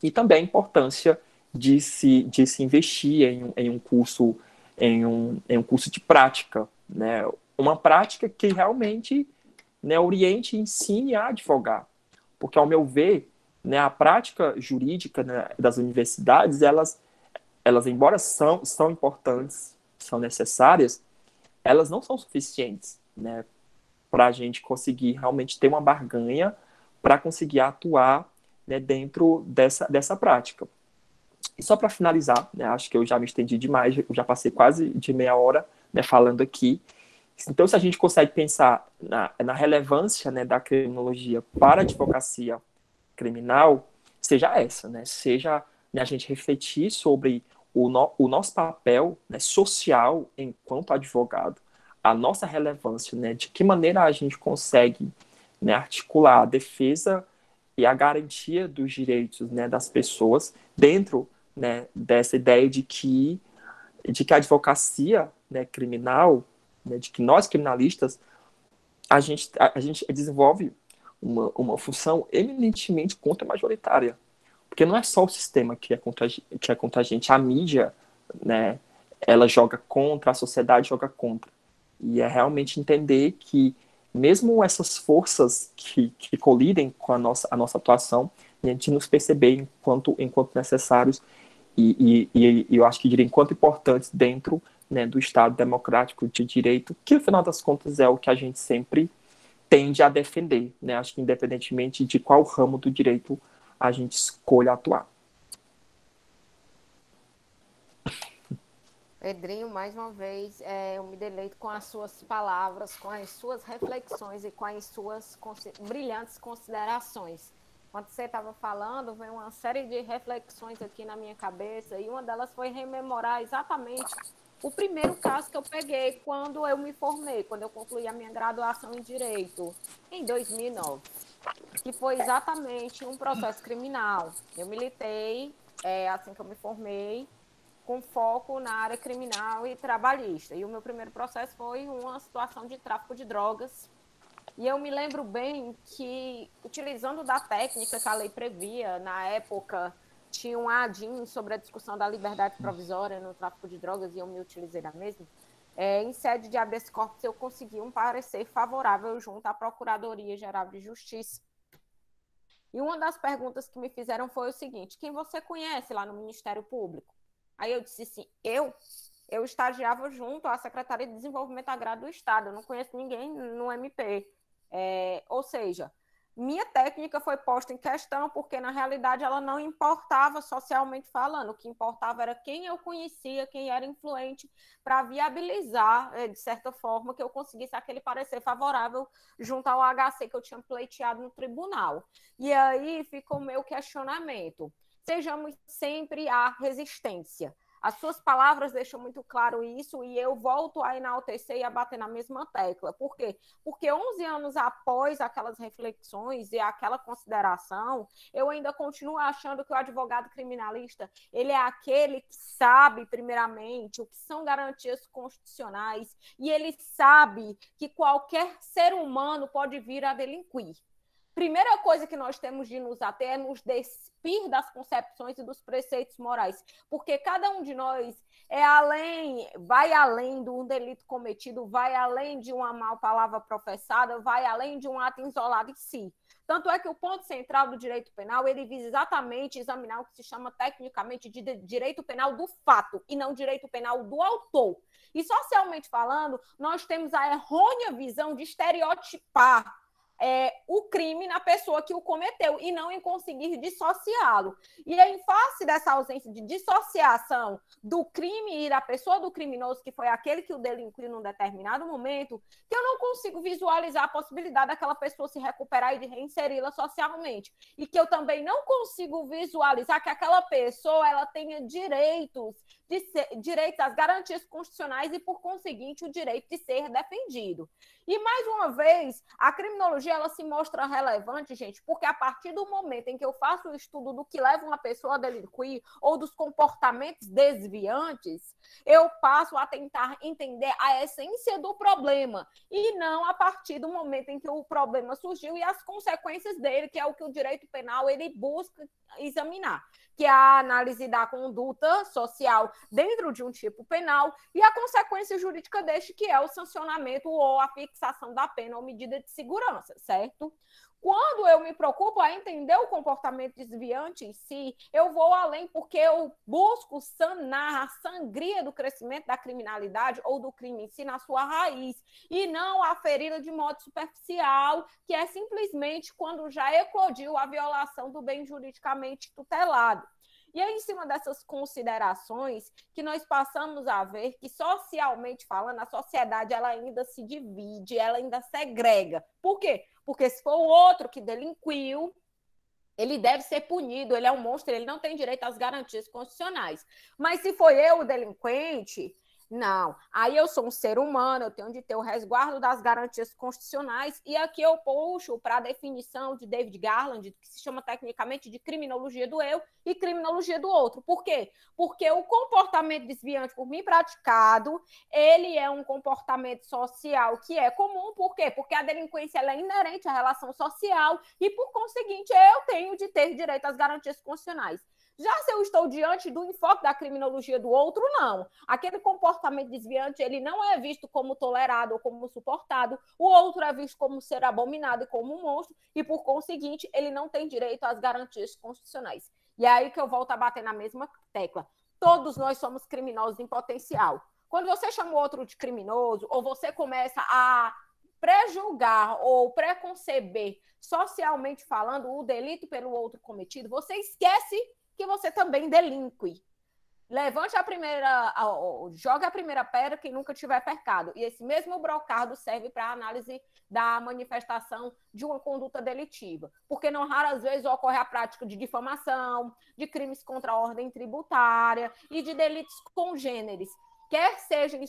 E também a importância de se investir em um curso em um curso de prática, né? Uma prática que realmente, né, oriente e ensine a advogar. Porque, ao meu ver, né, a prática jurídica, né, das universidades, elas embora são importantes, são necessárias, elas não são suficientes, né, para a gente conseguir realmente ter uma barganha para conseguir atuar, né, dentro dessa prática. E só para finalizar, né, acho que eu já me estendi demais, eu já passei quase de meia hora, né, falando aqui. Então, se a gente consegue pensar na relevância, né, da criminologia para a advocacia criminal, seja essa, né, seja, né, a gente refletir sobre o nosso papel, né, social enquanto advogado, a nossa relevância, né, de que maneira a gente consegue, né, articular a defesa e a garantia dos direitos, né, das pessoas dentro, né, dessa ideia de que a advocacia, né, criminal, né, de que nós criminalistas a gente desenvolve uma função eminentemente contra-majoritária, porque não é só o sistema que é contra a gente, a mídia, né, ela joga contra, a sociedade joga contra, e é realmente entender que mesmo essas forças que colidem com a nossa atuação, a gente nos perceber enquanto necessários e eu acho que diria enquanto importantes dentro, né, do Estado democrático de direito, que no final das contas é o que a gente sempre tende a defender, né? Acho que independentemente de qual ramo do direito a gente escolha atuar. Pedrinho, mais uma vez, eu me deleito com as suas palavras, com as suas reflexões e com as suas brilhantes considerações. Quando você estava falando, veio uma série de reflexões aqui na minha cabeça e uma delas foi rememorar exatamente o primeiro caso que eu peguei quando eu me formei, quando eu concluí a minha graduação em Direito, em 2009, que foi exatamente um processo criminal. Eu militei, assim que eu me formei, com foco na área criminal e trabalhista. E o meu primeiro processo foi uma situação de tráfico de drogas. E eu me lembro bem que, utilizando da técnica que a lei previa, na época tinha um ADIM sobre a discussão da liberdade provisória no tráfico de drogas, e eu me utilizei da mesma, em sede de habeas corpus eu consegui um parecer favorável junto à Procuradoria-Geral de Justiça. E uma das perguntas que me fizeram foi o seguinte: quem você conhece lá no Ministério Público? Aí eu disse assim, eu estagiava junto à Secretaria de Desenvolvimento Agrário do Estado, eu não conheço ninguém no MP. Ou seja, minha técnica foi posta em questão porque, na realidade, ela não importava socialmente falando. O que importava era quem eu conhecia, quem era influente, para viabilizar, de certa forma, que eu conseguisse aquele parecer favorável junto ao HC que eu tinha pleiteado no tribunal. E aí ficou o meu questionamento. Sejamos sempre à resistência. As suas palavras deixam muito claro isso e eu volto a enaltecer e a bater na mesma tecla. Por quê? Porque 11 anos após aquelas reflexões e aquela consideração, eu ainda continuo achando que o advogado criminalista, ele é aquele que sabe, primeiramente, o que são garantias constitucionais e ele sabe que qualquer ser humano pode vir a delinquir. Primeira coisa que nós temos de nos ater é nos despir das concepções e dos preceitos morais, porque cada um de nós vai além de um delito cometido, vai além de uma mal palavra professada, vai além de um ato isolado em si. Tanto é que o ponto central do direito penal, ele visa exatamente examinar o que se chama tecnicamente de direito penal do fato, e não direito penal do autor. E socialmente falando, nós temos a errônea visão de estereotipar o crime na pessoa que o cometeu e não em conseguir dissociá-lo. E em face dessa ausência de dissociação do crime e da pessoa do criminoso, que foi aquele que o delinquiu num determinado momento, que eu não consigo visualizar a possibilidade daquela pessoa se recuperar e de reinseri-la socialmente. E que eu também não consigo visualizar que aquela pessoa ela tenha direitos às garantias constitucionais e, por conseguinte, o direito de ser defendido. E, mais uma vez, a criminologia ela se mostra relevante, gente, porque a partir do momento em que eu faço o estudo do que leva uma pessoa a delinquir ou dos comportamentos desviantes, eu passo a tentar entender a essência do problema e não a partir do momento em que o problema surgiu e as consequências dele, que é o que o direito penal ele busca examinar, que é a análise da conduta social dentro de um tipo penal e a consequência jurídica deste, que é o sancionamento ou a fixação da pena ou medida de segurança, certo? Quando eu me preocupo a entender o comportamento desviante em si, eu vou além porque eu busco sanar a sangria do crescimento da criminalidade ou do crime em si na sua raiz, e não a ferida de modo superficial, que é simplesmente quando já eclodiu a violação do bem juridicamente tutelado. E é em cima dessas considerações que nós passamos a ver que, socialmente falando, a sociedade ela ainda se divide, ela ainda segrega. Por quê? Porque se for o outro que delinquiu, ele deve ser punido, ele é um monstro, ele não tem direito às garantias constitucionais. Mas se foi eu o delinquente, não. Aí eu sou um ser humano, eu tenho de ter o resguardo das garantias constitucionais, e aqui eu puxo para a definição de David Garland, que se chama tecnicamente de criminologia do eu e criminologia do outro. Por quê? Porque o comportamento desviante por mim praticado, ele é um comportamento social que é comum. Por quê? Porque a delinquência ela é inerente à relação social e, por conseguinte, eu tenho de ter direito às garantias constitucionais. Já se eu estou diante do enfoque da criminologia do outro, não. Aquele comportamento desviante, ele não é visto como tolerado ou como suportado, o outro é visto como ser abominado e como um monstro, e, por conseguinte, ele não tem direito às garantias constitucionais. E é aí que eu volto a bater na mesma tecla. Todos nós somos criminosos em potencial. Quando você chama o outro de criminoso, ou você começa a pré-julgar ou preconceber, socialmente falando, o delito pelo outro cometido, você esquece que você também delinque. Levante a primeira, joga a primeira pedra quem nunca tiver pecado. E esse mesmo brocardo serve para a análise da manifestação de uma conduta delitiva. Porque não raras vezes ocorre a prática de difamação, de crimes contra a ordem tributária e de delitos congêneres. quer seja em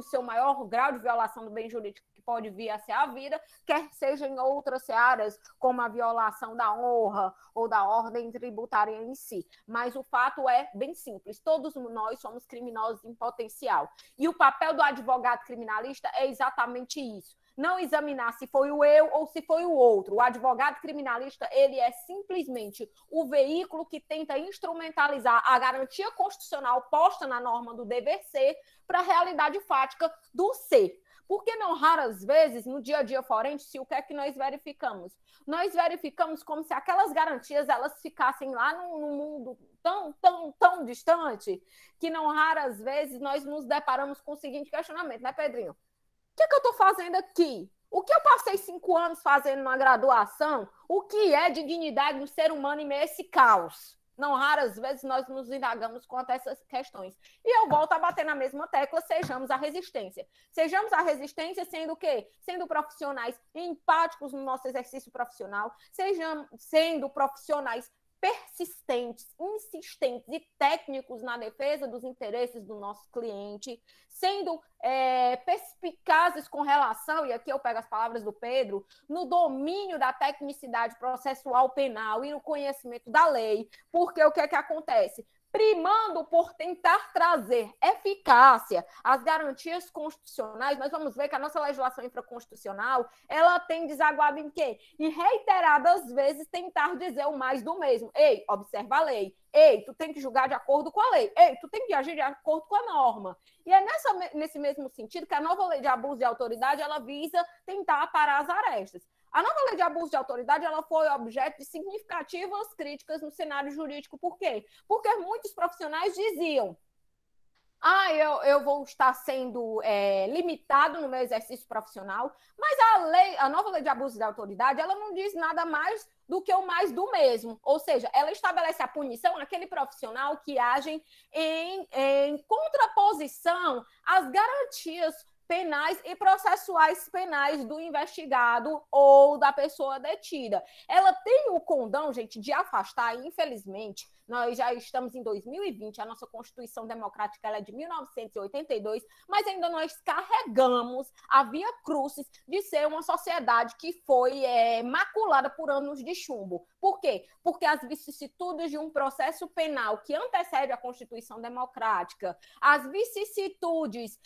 seu maior grau de violação do bem jurídico que pode vir a ser a vida, quer seja em outras áreas, como a violação da honra ou da ordem tributária em si. Mas o fato é bem simples, todos nós somos criminosos em potencial. E o papel do advogado criminalista é exatamente isso. Não examinar se foi o eu ou se foi o outro. O advogado criminalista, ele é simplesmente o veículo que tenta instrumentalizar a garantia constitucional posta na norma do dever ser para a realidade fática do ser. Porque não raras vezes, no dia a dia forense, o que é que nós verificamos? Nós verificamos como se aquelas garantias elas ficassem lá no mundo tão distante, que não raras vezes nós nos deparamos com o seguinte questionamento, né, Pedrinho? O que é que eu estou fazendo aqui? O que eu passei 5 anos fazendo na graduação? O que é de dignidade do ser humano em meio a esse caos? Não raras vezes nós nos indagamos quanto a essas questões. E eu volto a bater na mesma tecla, sejamos a resistência. Sejamos a resistência sendo o quê? Sendo profissionais empáticos no nosso exercício profissional, sendo profissionais persistentes, insistentes e técnicos na defesa dos interesses do nosso cliente, sendo perspicazes com relação, e aqui eu pego as palavras do Pedro, no domínio da tecnicidade processual penal e no conhecimento da lei, porque o que é que acontece? Primando por tentar trazer eficácia às garantias constitucionais, nós vamos ver que a nossa legislação infraconstitucional, ela tem desaguado em quê? Em reiteradas vezes tentar dizer o mais do mesmo. Ei, observa a lei. Ei, tu tem que julgar de acordo com a lei. Ei, tu tem que agir de acordo com a norma. E é nesse mesmo sentido que a nova lei de abuso de autoridade, ela visa tentar parar as arestas. A nova lei de abuso de autoridade ela foi objeto de significativas críticas no cenário jurídico. Por quê? Porque muitos profissionais diziam eu vou estar sendo limitado no meu exercício profissional, mas a nova lei de abuso de autoridade ela não diz nada mais do que o mais do mesmo. Ou seja, ela estabelece a punição àquele profissional que age em contraposição às garantias penais e processuais penais do investigado ou da pessoa detida. Ela tem o condão, gente, de afastar, e infelizmente, nós já estamos em 2020, a nossa Constituição Democrática ela é de 1982, mas ainda nós carregamos a via crucis de ser uma sociedade que foi maculada por anos de chumbo. Por quê? Porque as vicissitudes de um processo penal que antecede a Constituição Democrática, as vicissitudes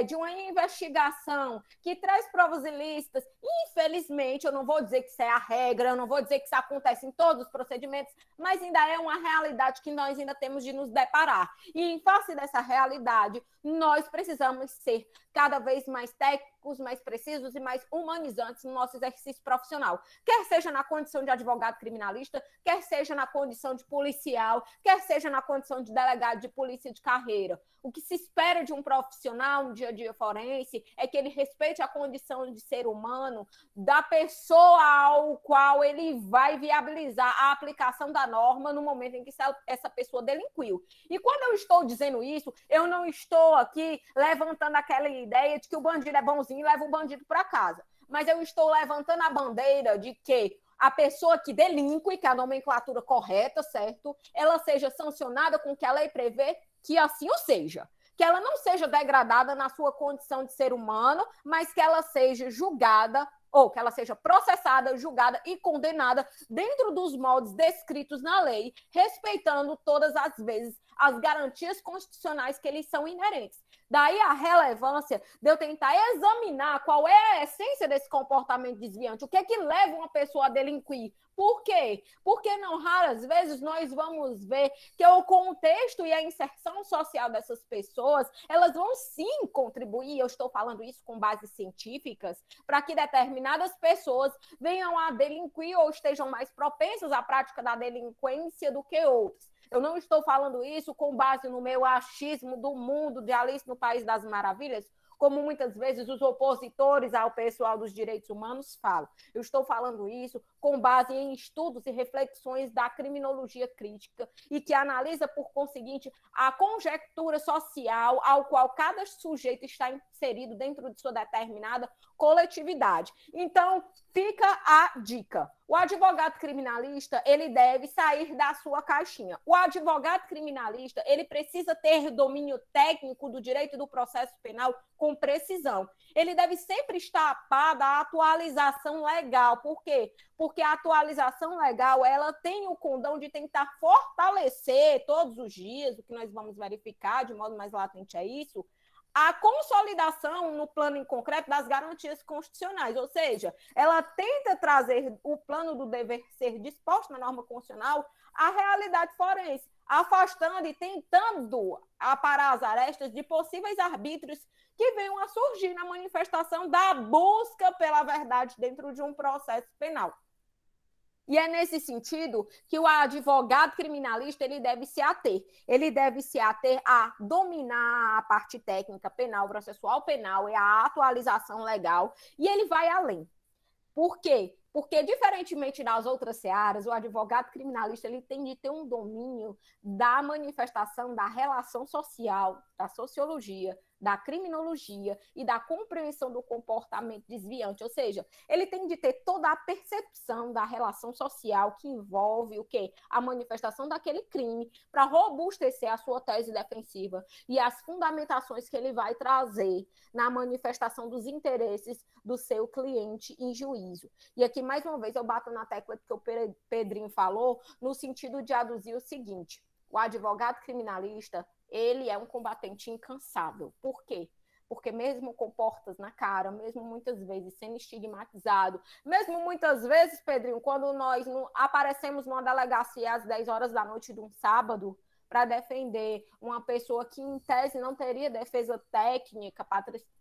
de uma investigação que traz provas ilícitas, infelizmente, eu não vou dizer que isso é a regra, eu não vou dizer que isso acontece em todos os procedimentos, mas ainda é uma realidade que nós ainda temos de nos deparar. E em face dessa realidade, nós precisamos ser cada vez mais técnicos, mais precisos e mais humanizantes no nosso exercício profissional. Quer seja na condição de advogado criminalista, quer seja na condição de policial, quer seja na condição de delegado de polícia de carreira. O que se espera de um profissional no dia a dia forense é que ele respeite a condição de ser humano da pessoa ao qual ele vai viabilizar a aplicação da norma no momento em que essa pessoa delinquiu. E quando eu estou dizendo isso, eu não estou aqui levantando aquela ideia de que o bandido é bonzinho e leva o bandido para casa. Mas eu estou levantando a bandeira de que a pessoa que delinque, que é a nomenclatura correta, certo? Ela seja sancionada com o que a lei prevê, que assim o seja. Que ela não seja degradada na sua condição de ser humano, mas que ela seja julgada ou que ela seja processada, julgada e condenada dentro dos moldes descritos na lei, respeitando todas as vezes as garantias constitucionais que eles são inerentes. Daí a relevância de eu tentar examinar qual é a essência desse comportamento desviante, o que é que leva uma pessoa a delinquir. Por quê? Porque não raras vezes nós vamos ver que o contexto e a inserção social dessas pessoas, elas vão sim contribuir, eu estou falando isso com bases científicas, para que determinadas pessoas venham a delinquir ou estejam mais propensas à prática da delinquência do que outras. Eu não estou falando isso com base no meu achismo do mundo de Alice no País das Maravilhas, como muitas vezes os opositores ao pessoal dos direitos humanos falam. Eu estou falando isso com base em estudos e reflexões da criminologia crítica e que analisa, por conseguinte, a conjectura social ao qual cada sujeito está inserido dentro de sua determinada coletividade. Então, fica a dica. O advogado criminalista, ele deve sair da sua caixinha. O advogado criminalista, ele precisa ter domínio técnico do direito do processo penal com precisão. Ele deve sempre estar a par da atualização legal. Por quê? Porque a atualização legal, ela tem o condão de tentar fortalecer todos os dias, o que nós vamos verificar de modo mais latente é isso, a consolidação no plano em concreto das garantias constitucionais, ou seja, ela tenta trazer o plano do dever ser disposto na norma constitucional à realidade forense, afastando e tentando aparar as arestas de possíveis arbítrios que venham a surgir na manifestação da busca pela verdade dentro de um processo penal. E é nesse sentido que o advogado criminalista ele deve se ater. Ele deve se ater a dominar a parte técnica penal, processual penal e a atualização legal. E ele vai além. Por quê? Porque, diferentemente das outras searas, o advogado criminalista ele tem de ter um domínio da manifestação da relação social, da sociologia, da criminologia e da compreensão do comportamento desviante. Ou seja, ele tem de ter toda a percepção da relação social que envolve o quê? A manifestação daquele crime para robustecer a sua tese defensiva e as fundamentações que ele vai trazer na manifestação dos interesses do seu cliente em juízo. E aqui, mais uma vez, eu bato na tecla que o Pedrinho falou, no sentido de aduzir o seguinte: o advogado criminalista, ele é um combatente incansável. Por quê? Porque mesmo com portas na cara, mesmo muitas vezes sendo estigmatizado, mesmo muitas vezes, Pedrinho, quando nós aparecemos numa delegacia às 10 horas da noite de um sábado para defender uma pessoa que, em tese, não teria defesa técnica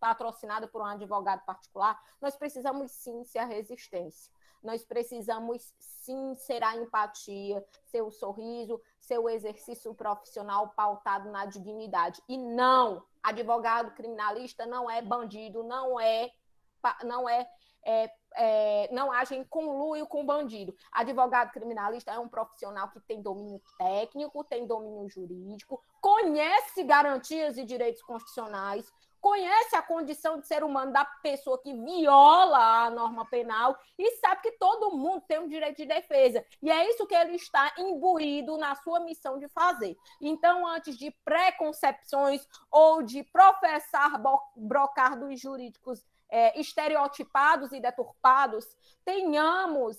patrocinada por um advogado particular, nós precisamos sim ser a resistência. Nós precisamos, sim, ser a empatia, ser o sorriso, ser o exercício profissional pautado na dignidade. E não, advogado criminalista não é bandido, não age em conluio com bandido. Advogado criminalista é um profissional que tem domínio técnico, tem domínio jurídico, conhece garantias e direitos constitucionais, conhece a condição de ser humano da pessoa que viola a norma penal e sabe que todo mundo tem um direito de defesa. E é isso que ele está imbuído na sua missão de fazer. Então, antes de preconcepções ou de professar brocardos jurídicos estereotipados e deturpados, tenhamos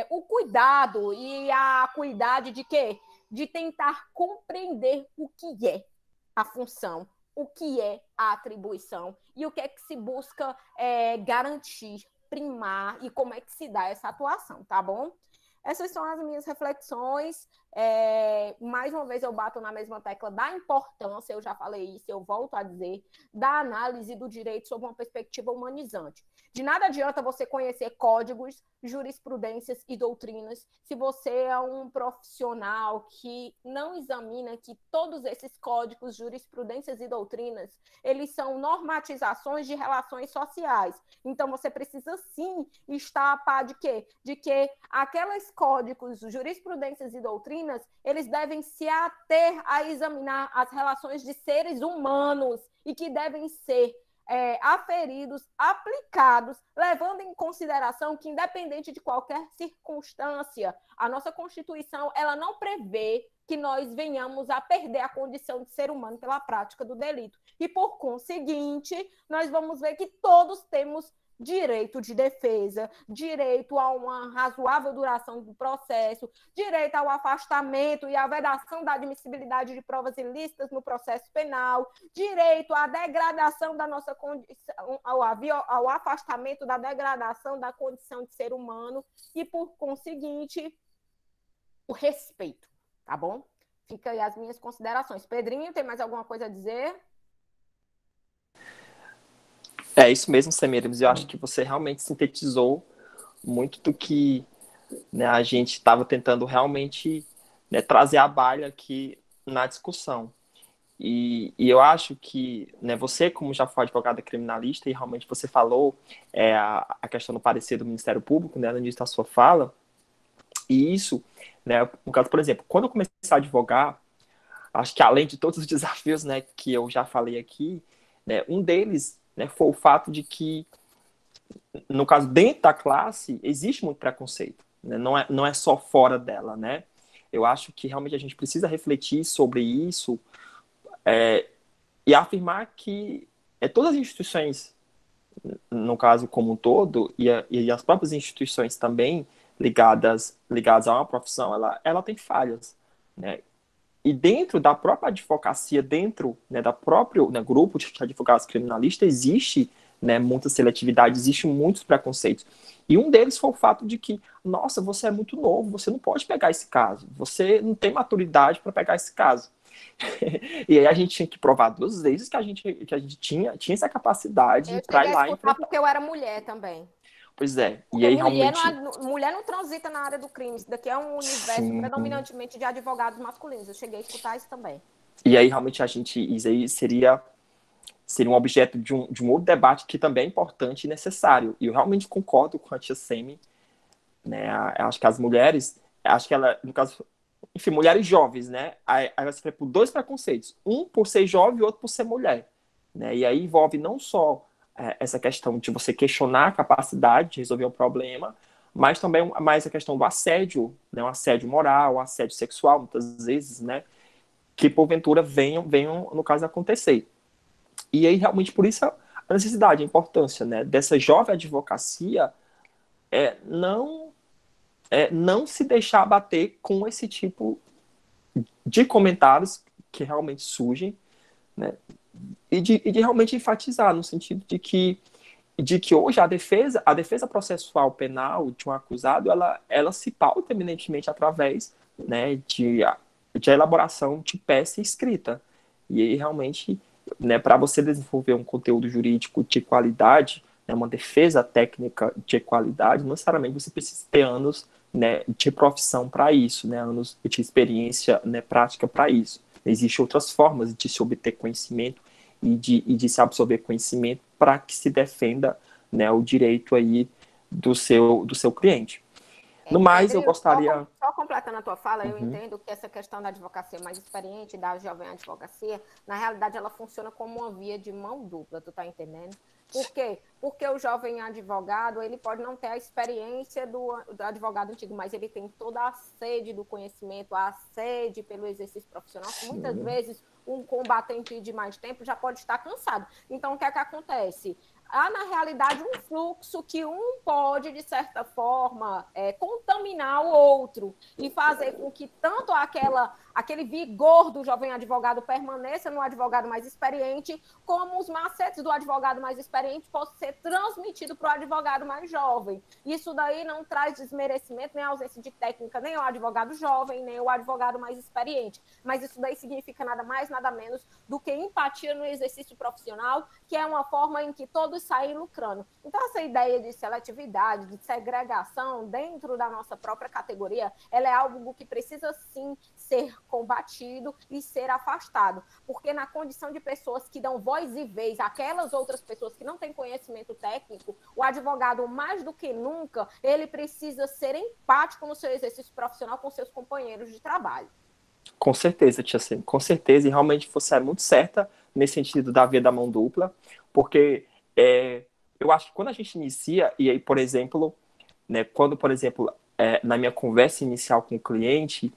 o cuidado e a cuidade de quê? De tentar compreender o que é a função, o que é a atribuição e o que é que se busca garantir, primar e como é que se dá essa atuação, tá bom? Essas são as minhas reflexões. Mais uma vez eu bato na mesma tecla da importância, eu já falei isso, eu volto a dizer, da análise do direito sob uma perspectiva humanizante. De nada adianta você conhecer códigos, jurisprudências e doutrinas se você é um profissional que não examina que todos esses códigos, jurisprudências e doutrinas, eles são normatizações de relações sociais. Então você precisa sim estar a par de quê? De que aqueles códigos, jurisprudências e doutrinas, eles devem se ater a examinar as relações de seres humanos e que devem ser aferidos, aplicados, levando em consideração que, independente de qualquer circunstância, a nossa Constituição ela não prevê que nós venhamos a perder a condição de ser humano pela prática do delito. E, por conseguinte, nós vamos ver que todos temos direito de defesa, direito a uma razoável duração do processo, direito ao afastamento e à vedação da admissibilidade de provas ilícitas no processo penal, direito à degradação da nossa condição, ao afastamento da degradação da condição de ser humano e, por conseguinte, o respeito, tá bom? Fica aí as minhas considerações. Pedrinho, tem mais alguma coisa a dizer? É isso mesmo, Semiramis. Eu acho que você realmente sintetizou muito do que, né, a gente estava tentando realmente, né, trazer à baila aqui na discussão. E eu acho que, né, você, como já foi advogada criminalista, e realmente você falou a questão do parecer do Ministério Público, né, no início da sua fala, e isso, né, no caso, por exemplo, quando eu comecei a advogar, acho que além de todos os desafios, né, que eu já falei aqui, né, um deles, né, foi o fato de que, no caso, dentro da classe, existe muito preconceito. né? Não é só fora dela, né? Eu acho que realmente a gente precisa refletir sobre isso, e afirmar que todas as instituições, no caso como um todo, e as próprias instituições também ligadas a uma profissão, ela tem falhas, né? E dentro da própria advocacia, dentro, né, da próprio, né, grupo de advogados criminalistas, existe, né, muita seletividade, existe muitos preconceitos. E um deles foi o fato de que, nossa, você é muito novo, você não pode pegar esse caso, você não tem maturidade para pegar esse caso. E aí a gente tinha que provar 2 vezes que a gente tinha essa capacidade Eu para cheguei ir a lá e escutar enfrentar. porque eu era mulher também. Pois é, e Porque aí realmente, mulher não transita na área do crime. Isso daqui é um universo sim. predominantemente de advogados masculinos. Eu cheguei a escutar isso também. E aí realmente isso aí seria um objeto de um outro debate que também é importante e necessário. E eu realmente concordo com a tia Semi, né? Acho que as mulheres, acho que ela, no caso, enfim, mulheres jovens, né? Aí vai sofrer por 2 preconceitos. Um por ser jovem e outro por ser mulher, né? E aí envolve não só essa questão de você questionar a capacidade de resolver o problema, mas também mais a questão do assédio, né? Um assédio moral, um assédio sexual, muitas vezes, né? Que porventura venham no caso, acontecer. E aí, realmente, por isso a necessidade, a importância, né, dessa jovem advocacia não se deixar abater com esse tipo de comentários que realmente surgem, né, e de realmente enfatizar no sentido de que hoje a defesa processual penal de um acusado, ela se pauta eminentemente através, né, de elaboração de peça escrita. E aí, realmente, né, para você desenvolver um conteúdo jurídico de qualidade, né, uma defesa técnica de qualidade, não necessariamente você precisa ter anos, né, de profissão para isso, né, anos de experiência, né, prática para isso. Existem outras formas de se obter conhecimento e de se absorver conhecimento para que se defenda, né, o direito aí do seu cliente. No mais, eu Pedro, gostaria... só completando a tua fala, eu Uhum. entendo que essa questão da advocacia mais experiente, da jovem advocacia, na realidade ela funciona como uma via de mão dupla, tu tá entendendo? Por quê? Porque o jovem advogado, ele pode não ter a experiência do advogado antigo, mas ele tem toda a sede do conhecimento, a sede pelo exercício profissional, que muitas vezes um combatente de mais tempo já pode estar cansado. Então, o que é que acontece? Há, na realidade, um fluxo que um pode, de certa forma, contaminar o outro e fazer com que tanto aquele vigor do jovem advogado permaneça no advogado mais experiente, como os macetes do advogado mais experiente possam ser transmitidos para o advogado mais jovem. Isso daí não traz desmerecimento, nem ausência de técnica, nem o advogado jovem, nem o advogado mais experiente. Mas isso daí significa nada mais, nada menos do que empatia no exercício profissional, que é uma forma em que todos saem lucrando. Então, essa ideia de seletividade, de segregação dentro da nossa própria categoria, ela é algo que precisa, sim, ser combatido e ser afastado. Porque na condição de pessoas que dão voz e vez àquelas outras pessoas que não têm conhecimento técnico, o advogado, mais do que nunca, ele precisa ser empático no seu exercício profissional com seus companheiros de trabalho. Com certeza, tia Sam, com certeza, e realmente você é muito certa nesse sentido da via da mão dupla, porque eu acho que quando a gente inicia, e aí, por exemplo, né, quando, por exemplo, na minha conversa inicial com o cliente,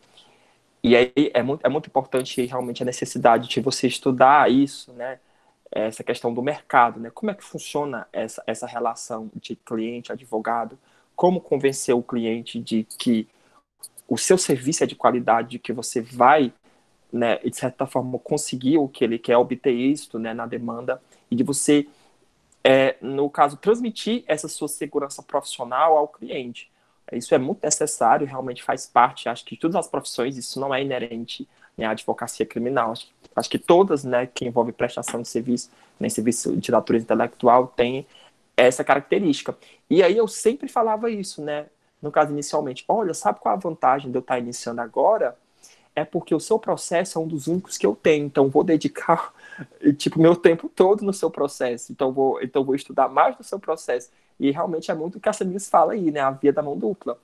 e aí é muito importante realmente a necessidade de você estudar isso, né, essa questão do mercado, né, como é que funciona essa relação de cliente-advogado, como convencer o cliente de que o seu serviço é de qualidade, de que você vai, né, de certa forma, conseguir o que ele quer, obter isso, né, na demanda, e de você, no caso, transmitir essa sua segurança profissional ao cliente. Isso é muito necessário, realmente faz parte, acho que de todas as profissões, isso não é inerente, né, à advocacia criminal. Acho que todas, né, que envolvem prestação de serviço, né, serviço de natureza intelectual, têm essa característica. E aí eu sempre falava isso, né, no caso inicialmente, olha, sabe qual a vantagem de eu estar iniciando agora? É porque o seu processo é um dos únicos que eu tenho, então vou dedicar tipo meu tempo todo no seu processo, então vou estudar mais no seu processo. E realmente é muito o que a Semilis fala aí, né, a via da mão dupla,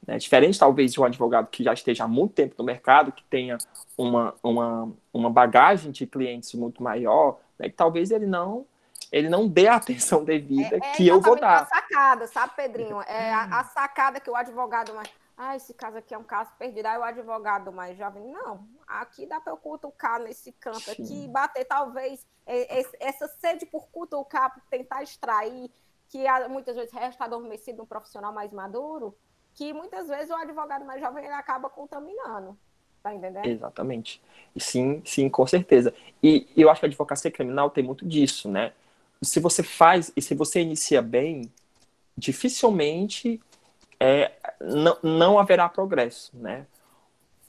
né? Diferente talvez de um advogado que já esteja há muito tempo no mercado, que tenha uma bagagem de clientes muito maior, né, que talvez ele não ele não dê a atenção devida É que eu vou exatamente a dar. sacada, sabe, Pedrinho? É a sacada que o advogado mais. Ah, esse caso aqui é um caso perdido. Aí o advogado mais jovem, não, aqui dá para eu cutucar nesse canto aqui, Sim, bater talvez essa sede por cutucar, por tentar extrair, que muitas vezes resta adormecido um profissional mais maduro, que muitas vezes o advogado mais jovem ele acaba contaminando. Tá entendendo? exatamente. E sim, sim, com certeza. E eu acho que a advocacia criminal tem muito disso, né? Se você faz e se você inicia bem, dificilmente não haverá progresso, né?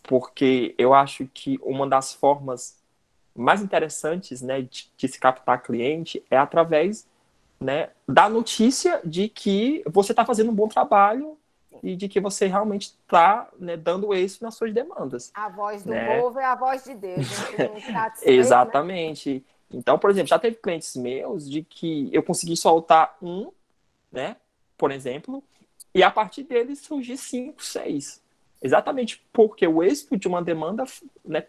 Porque eu acho que uma das formas mais interessantes, né, de se captar cliente é através, né, da notícia de que você está fazendo um bom trabalho e de que você realmente está, né, dando êxito nas suas demandas, A voz do né? povo é a voz de Deus, um insatisfeito, né? Exatamente. Então, por exemplo, já teve clientes meus de que eu consegui soltar um, né, por exemplo, e a partir dele surgir cinco, seis. Exatamente porque o êxito de uma demanda, né,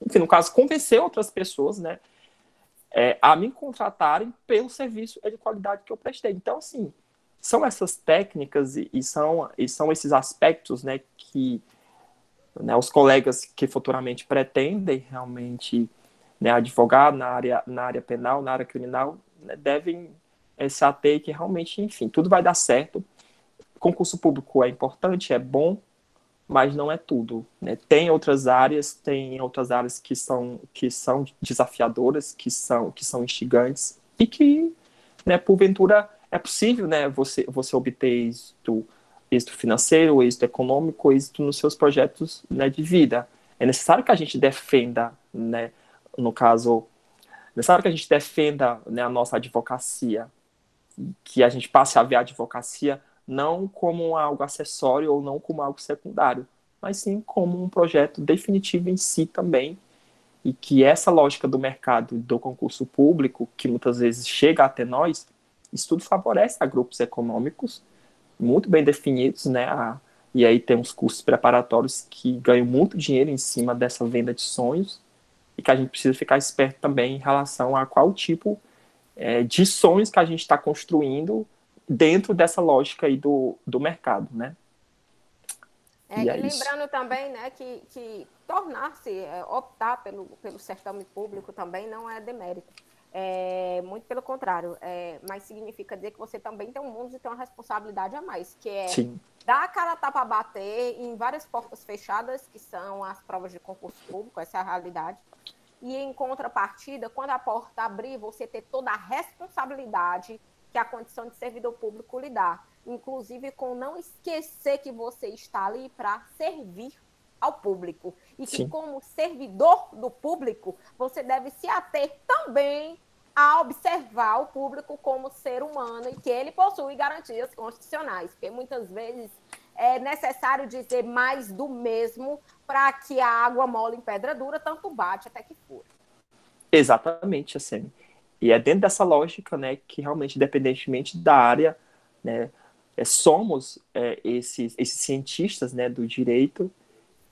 enfim, no caso, convencer outras pessoas, né, a me contratarem pelo serviço de qualidade que eu prestei. Então, assim, são essas técnicas e são esses aspectos, né, que, né, os colegas que futuramente pretendem realmente, né, advogar na área penal, na área criminal, né, devem se ater que realmente, enfim, tudo vai dar certo. Concurso público é importante, é bom, mas não é tudo, né? Tem outras áreas que são desafiadoras, que são instigantes e que, né, porventura é possível, né, você obter êxito financeiro, êxito econômico, êxito nos seus projetos, né, de vida. É necessário que a gente defenda, né, no caso, é necessário que a gente defenda, né, a nossa advocacia, que a gente passe a ver a advocacia não como algo acessório ou não como algo secundário, mas sim como um projeto definitivo em si também, e que essa lógica do mercado do concurso público, que muitas vezes chega até nós, isso tudo favorece a grupos econômicos muito bem definidos, né? E aí tem uns cursos preparatórios que ganham muito dinheiro em cima dessa venda de sonhos, e que a gente precisa ficar esperto também em relação a qual tipo de sonhos que a gente está construindo dentro dessa lógica aí do mercado, né? E E é isso. lembrando também, né, que tornar-se, optar pelo certame público também não é demérito. Muito pelo contrário, mas significa dizer que você também tem um mundo e tem uma responsabilidade a mais, que é Sim, dar a cara a tapa a bater em várias portas fechadas, que são as provas de concurso público, essa é a realidade. E em contrapartida, quando a porta abrir, você ter toda a responsabilidade que a condição de servidor público lhe dá, inclusive com não esquecer que você está ali para servir ao público e que, sim, como servidor do público, você deve se ater também a observar o público como ser humano e que ele possui garantias constitucionais, porque muitas vezes é necessário dizer mais do mesmo para que a água mole em pedra dura, tanto bate até que fura. exatamente assim. E é dentro dessa lógica, né, que realmente, independentemente da área, né, somos esses cientistas, né, do direito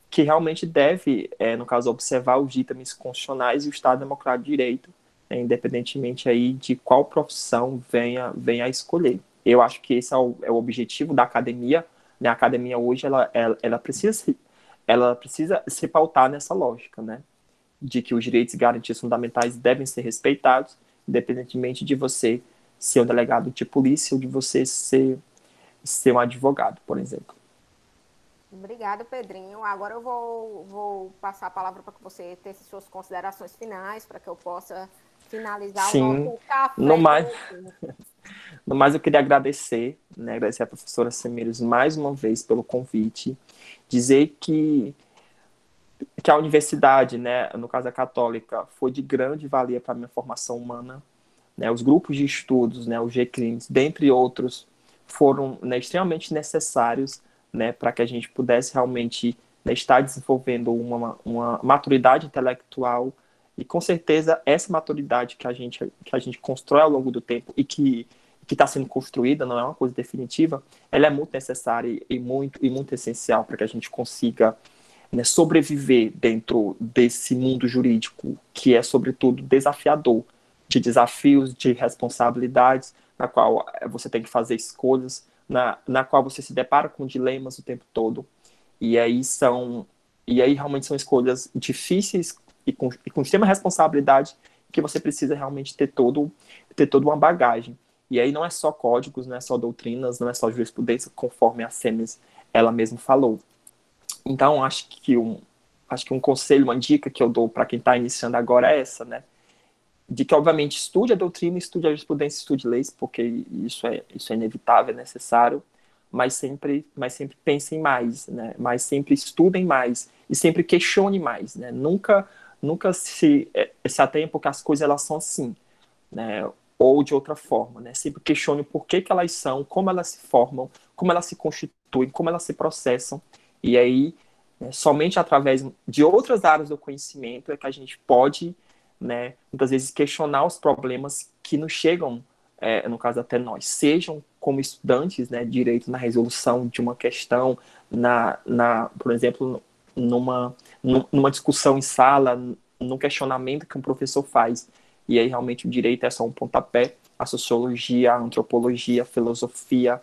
que realmente deve, no caso, observar os ditames constitucionais e o Estado Democrático de Direito, né, independentemente aí de qual profissão venha a escolher. Eu acho que esse é o objetivo da academia, né? A academia hoje ela precisa se pautar nessa lógica, né? De que os direitos e garantias fundamentais devem ser respeitados, independentemente de você ser um delegado de polícia ou de você ser um advogado, por exemplo. Obrigada, Pedrinho. Agora eu vou passar a palavra para que você tenha suas considerações finais, para que eu possa finalizar o Sim, nosso no café mais, com o povo. no mais eu queria agradecer, né, agradecer a professora Semeiros mais uma vez pelo convite, dizer que a universidade, né, no caso a católica, foi de grande valia para a minha formação humana, né, os grupos de estudos, né, os GCRIMS, dentre outros, foram, né, extremamente necessários, né, para que a gente pudesse realmente, né, estar desenvolvendo uma maturidade intelectual, e com certeza essa maturidade que a gente constrói ao longo do tempo e que está sendo construída, não é uma coisa definitiva, ela é muito necessária e muito essencial para que a gente consiga, né, sobreviver dentro desse mundo jurídico que é, sobretudo, desafiador, de desafios, de responsabilidades, na qual você tem que fazer escolhas, na qual você se depara com dilemas o tempo todo. E aí realmente são escolhas difíceis e com extrema responsabilidade, que você precisa realmente ter toda uma bagagem. E aí não é só códigos, não é só doutrinas, não é só jurisprudência, conforme a Semes ela mesma falou. Então, acho que um conselho, uma dica que eu dou para quem está iniciando agora é essa, né? De que, obviamente, estude a doutrina, estude a jurisprudência, estude leis, porque isso é inevitável, é necessário, mas sempre pensem mais, né? Mas sempre estudem mais e sempre questione mais, né? Nunca se atenha porque as coisas elas são assim, né? Ou de outra forma, né? Sempre questione o porquê que elas são, como elas se formam, como elas se constituem, como elas se processam, e aí, né, somente através de outras áreas do conhecimento é que a gente pode, né, muitas vezes questionar os problemas que nos chegam, no caso até nós, sejam como estudantes, né, direito na resolução de uma questão, por exemplo, numa discussão em sala, num questionamento que um professor faz. E aí realmente o direito é só um pontapé, a sociologia, a antropologia, a filosofia,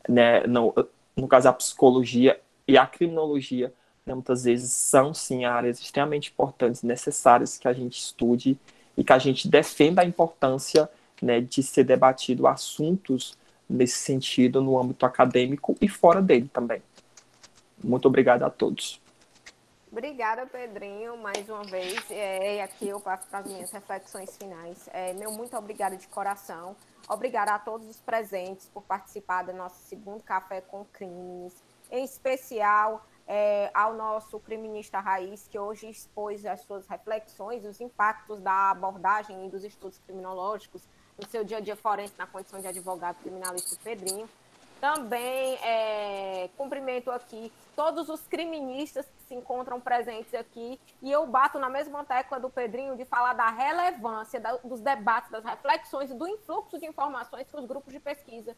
né, no caso a psicologia e a criminologia, né, muitas vezes são sim áreas extremamente importantes, necessárias que a gente estude e que a gente defenda a importância, né, de ser debatido assuntos nesse sentido no âmbito acadêmico e fora dele também. Muito obrigado a todos. Obrigada, Pedrinho, mais uma vez. E aqui eu passo para as minhas reflexões finais. Meu muito obrigado de coração. Obrigada a todos os presentes por participar do nosso segundo Café com Crimes. Em especial ao nosso criminista raiz, que hoje expôs as suas reflexões, os impactos da abordagem e dos estudos criminológicos no seu dia a dia forense na condição de advogado criminalista Pedrinho. Também cumprimento aqui todos os criministas que se encontram presentes aqui, e eu bato na mesma tecla do Pedrinho de falar da relevância dos debates, das reflexões e do influxo de informações que os grupos de pesquisa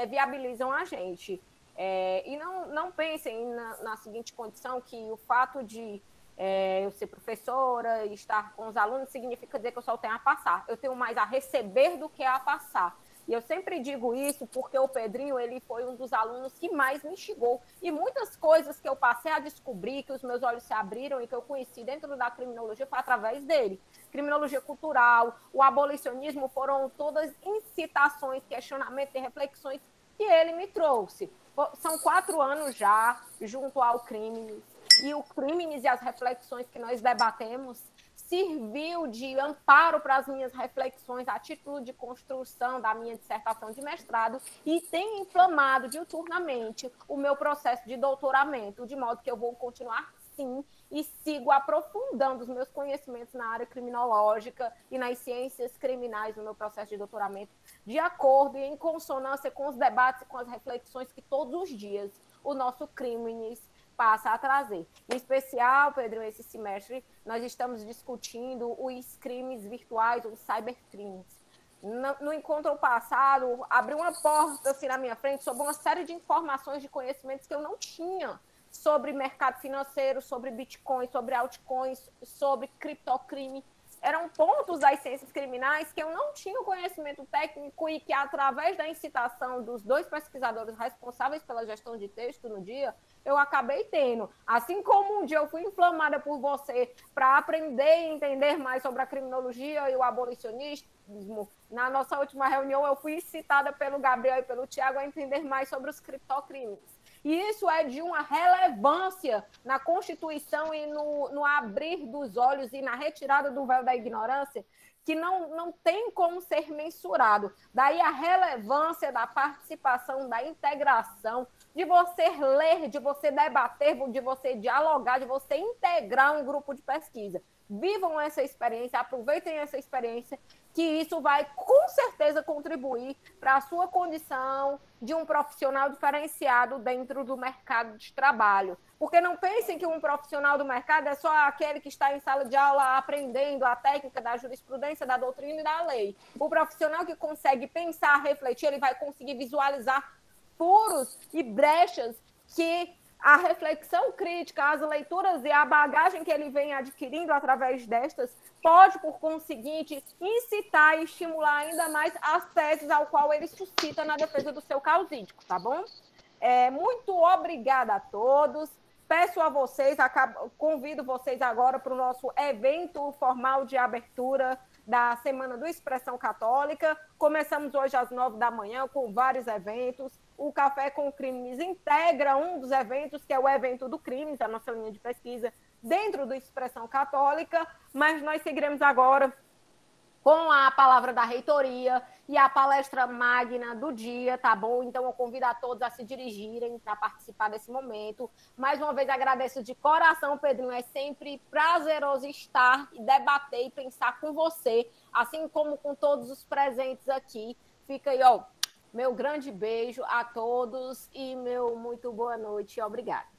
viabilizam a gente. E não pensem na seguinte condição, que o fato de eu ser professora e estar com os alunos significa dizer que eu só tenho a passar. Eu tenho mais a receber do que a passar. E eu sempre digo isso porque o Pedrinho ele foi um dos alunos que mais me instigou. E muitas coisas que eu passei a descobrir, que os meus olhos se abriram e que eu conheci dentro da criminologia foi através dele. Criminologia cultural, o abolicionismo foram todas incitações, questionamentos e reflexões que ele me trouxe. São 4 anos já junto ao Crimes. E o Crimes e as reflexões que nós debatemos serviu de amparo para as minhas reflexões a título de construção da minha dissertação de mestrado e tem inflamado diuturnamente o meu processo de doutoramento, de modo que eu vou continuar, sim, e sigo aprofundando os meus conhecimentos na área criminológica e nas ciências criminais no meu processo de doutoramento, de acordo e em consonância com os debates e com as reflexões que todos os dias o nosso Crimes passa a trazer. Em especial, Pedro, esse semestre, nós estamos discutindo os crimes virtuais, os cybercrimes. No encontro passado, abriu uma porta assim na minha frente sobre uma série de informações, de conhecimentos que eu não tinha sobre mercado financeiro, sobre Bitcoin, sobre altcoins, sobre criptocrime. Eram pontos das ciências criminais que eu não tinha conhecimento técnico e que, através da incitação dos 2 pesquisadores responsáveis pela gestão de texto no dia, eu acabei tendo. Assim como um dia eu fui inflamada por você para aprender e entender mais sobre a criminologia e o abolicionismo, na nossa última reunião eu fui incitada pelo Gabriel e pelo Tiago a entender mais sobre os criptocrimes. E isso é de uma relevância na Constituição e no abrir dos olhos e na retirada do véu da ignorância que não tem como ser mensurado. Daí a relevância da participação, da integração, de você ler, de você debater, de você dialogar, de você integrar um grupo de pesquisa. Vivam essa experiência, aproveitem essa experiência, que isso vai, com certeza, contribuir para a sua condição de um profissional diferenciado dentro do mercado de trabalho. Porque não pensem que um profissional do mercado é só aquele que está em sala de aula aprendendo a técnica da jurisprudência, da doutrina e da lei. O profissional que consegue pensar, refletir, ele vai conseguir visualizar furos e brechas que a reflexão crítica, as leituras e a bagagem que ele vem adquirindo através destas pode, por conseguinte, incitar e estimular ainda mais as teses ao qual ele suscita na defesa do seu causídico, tá bom? Muito obrigada a todos. Peço a vocês, convido vocês agora para o nosso evento formal de abertura da Semana do Expressão Católica. Começamos hoje às 9 da manhã com vários eventos. O Café com Crimes integra um dos eventos, que é o evento do Crimes, a nossa linha de pesquisa dentro do Expressão Católica, mas nós seguiremos agora com a palavra da reitoria e a palestra magna do dia, tá bom? Então, eu convido a todos a se dirigirem para participar desse momento. Mais uma vez, agradeço de coração, Pedrinho. É sempre prazeroso estar e debater e pensar com você, assim como com todos os presentes aqui. Fica aí, ó, meu grande beijo a todos e meu muito boa noite. Obrigada.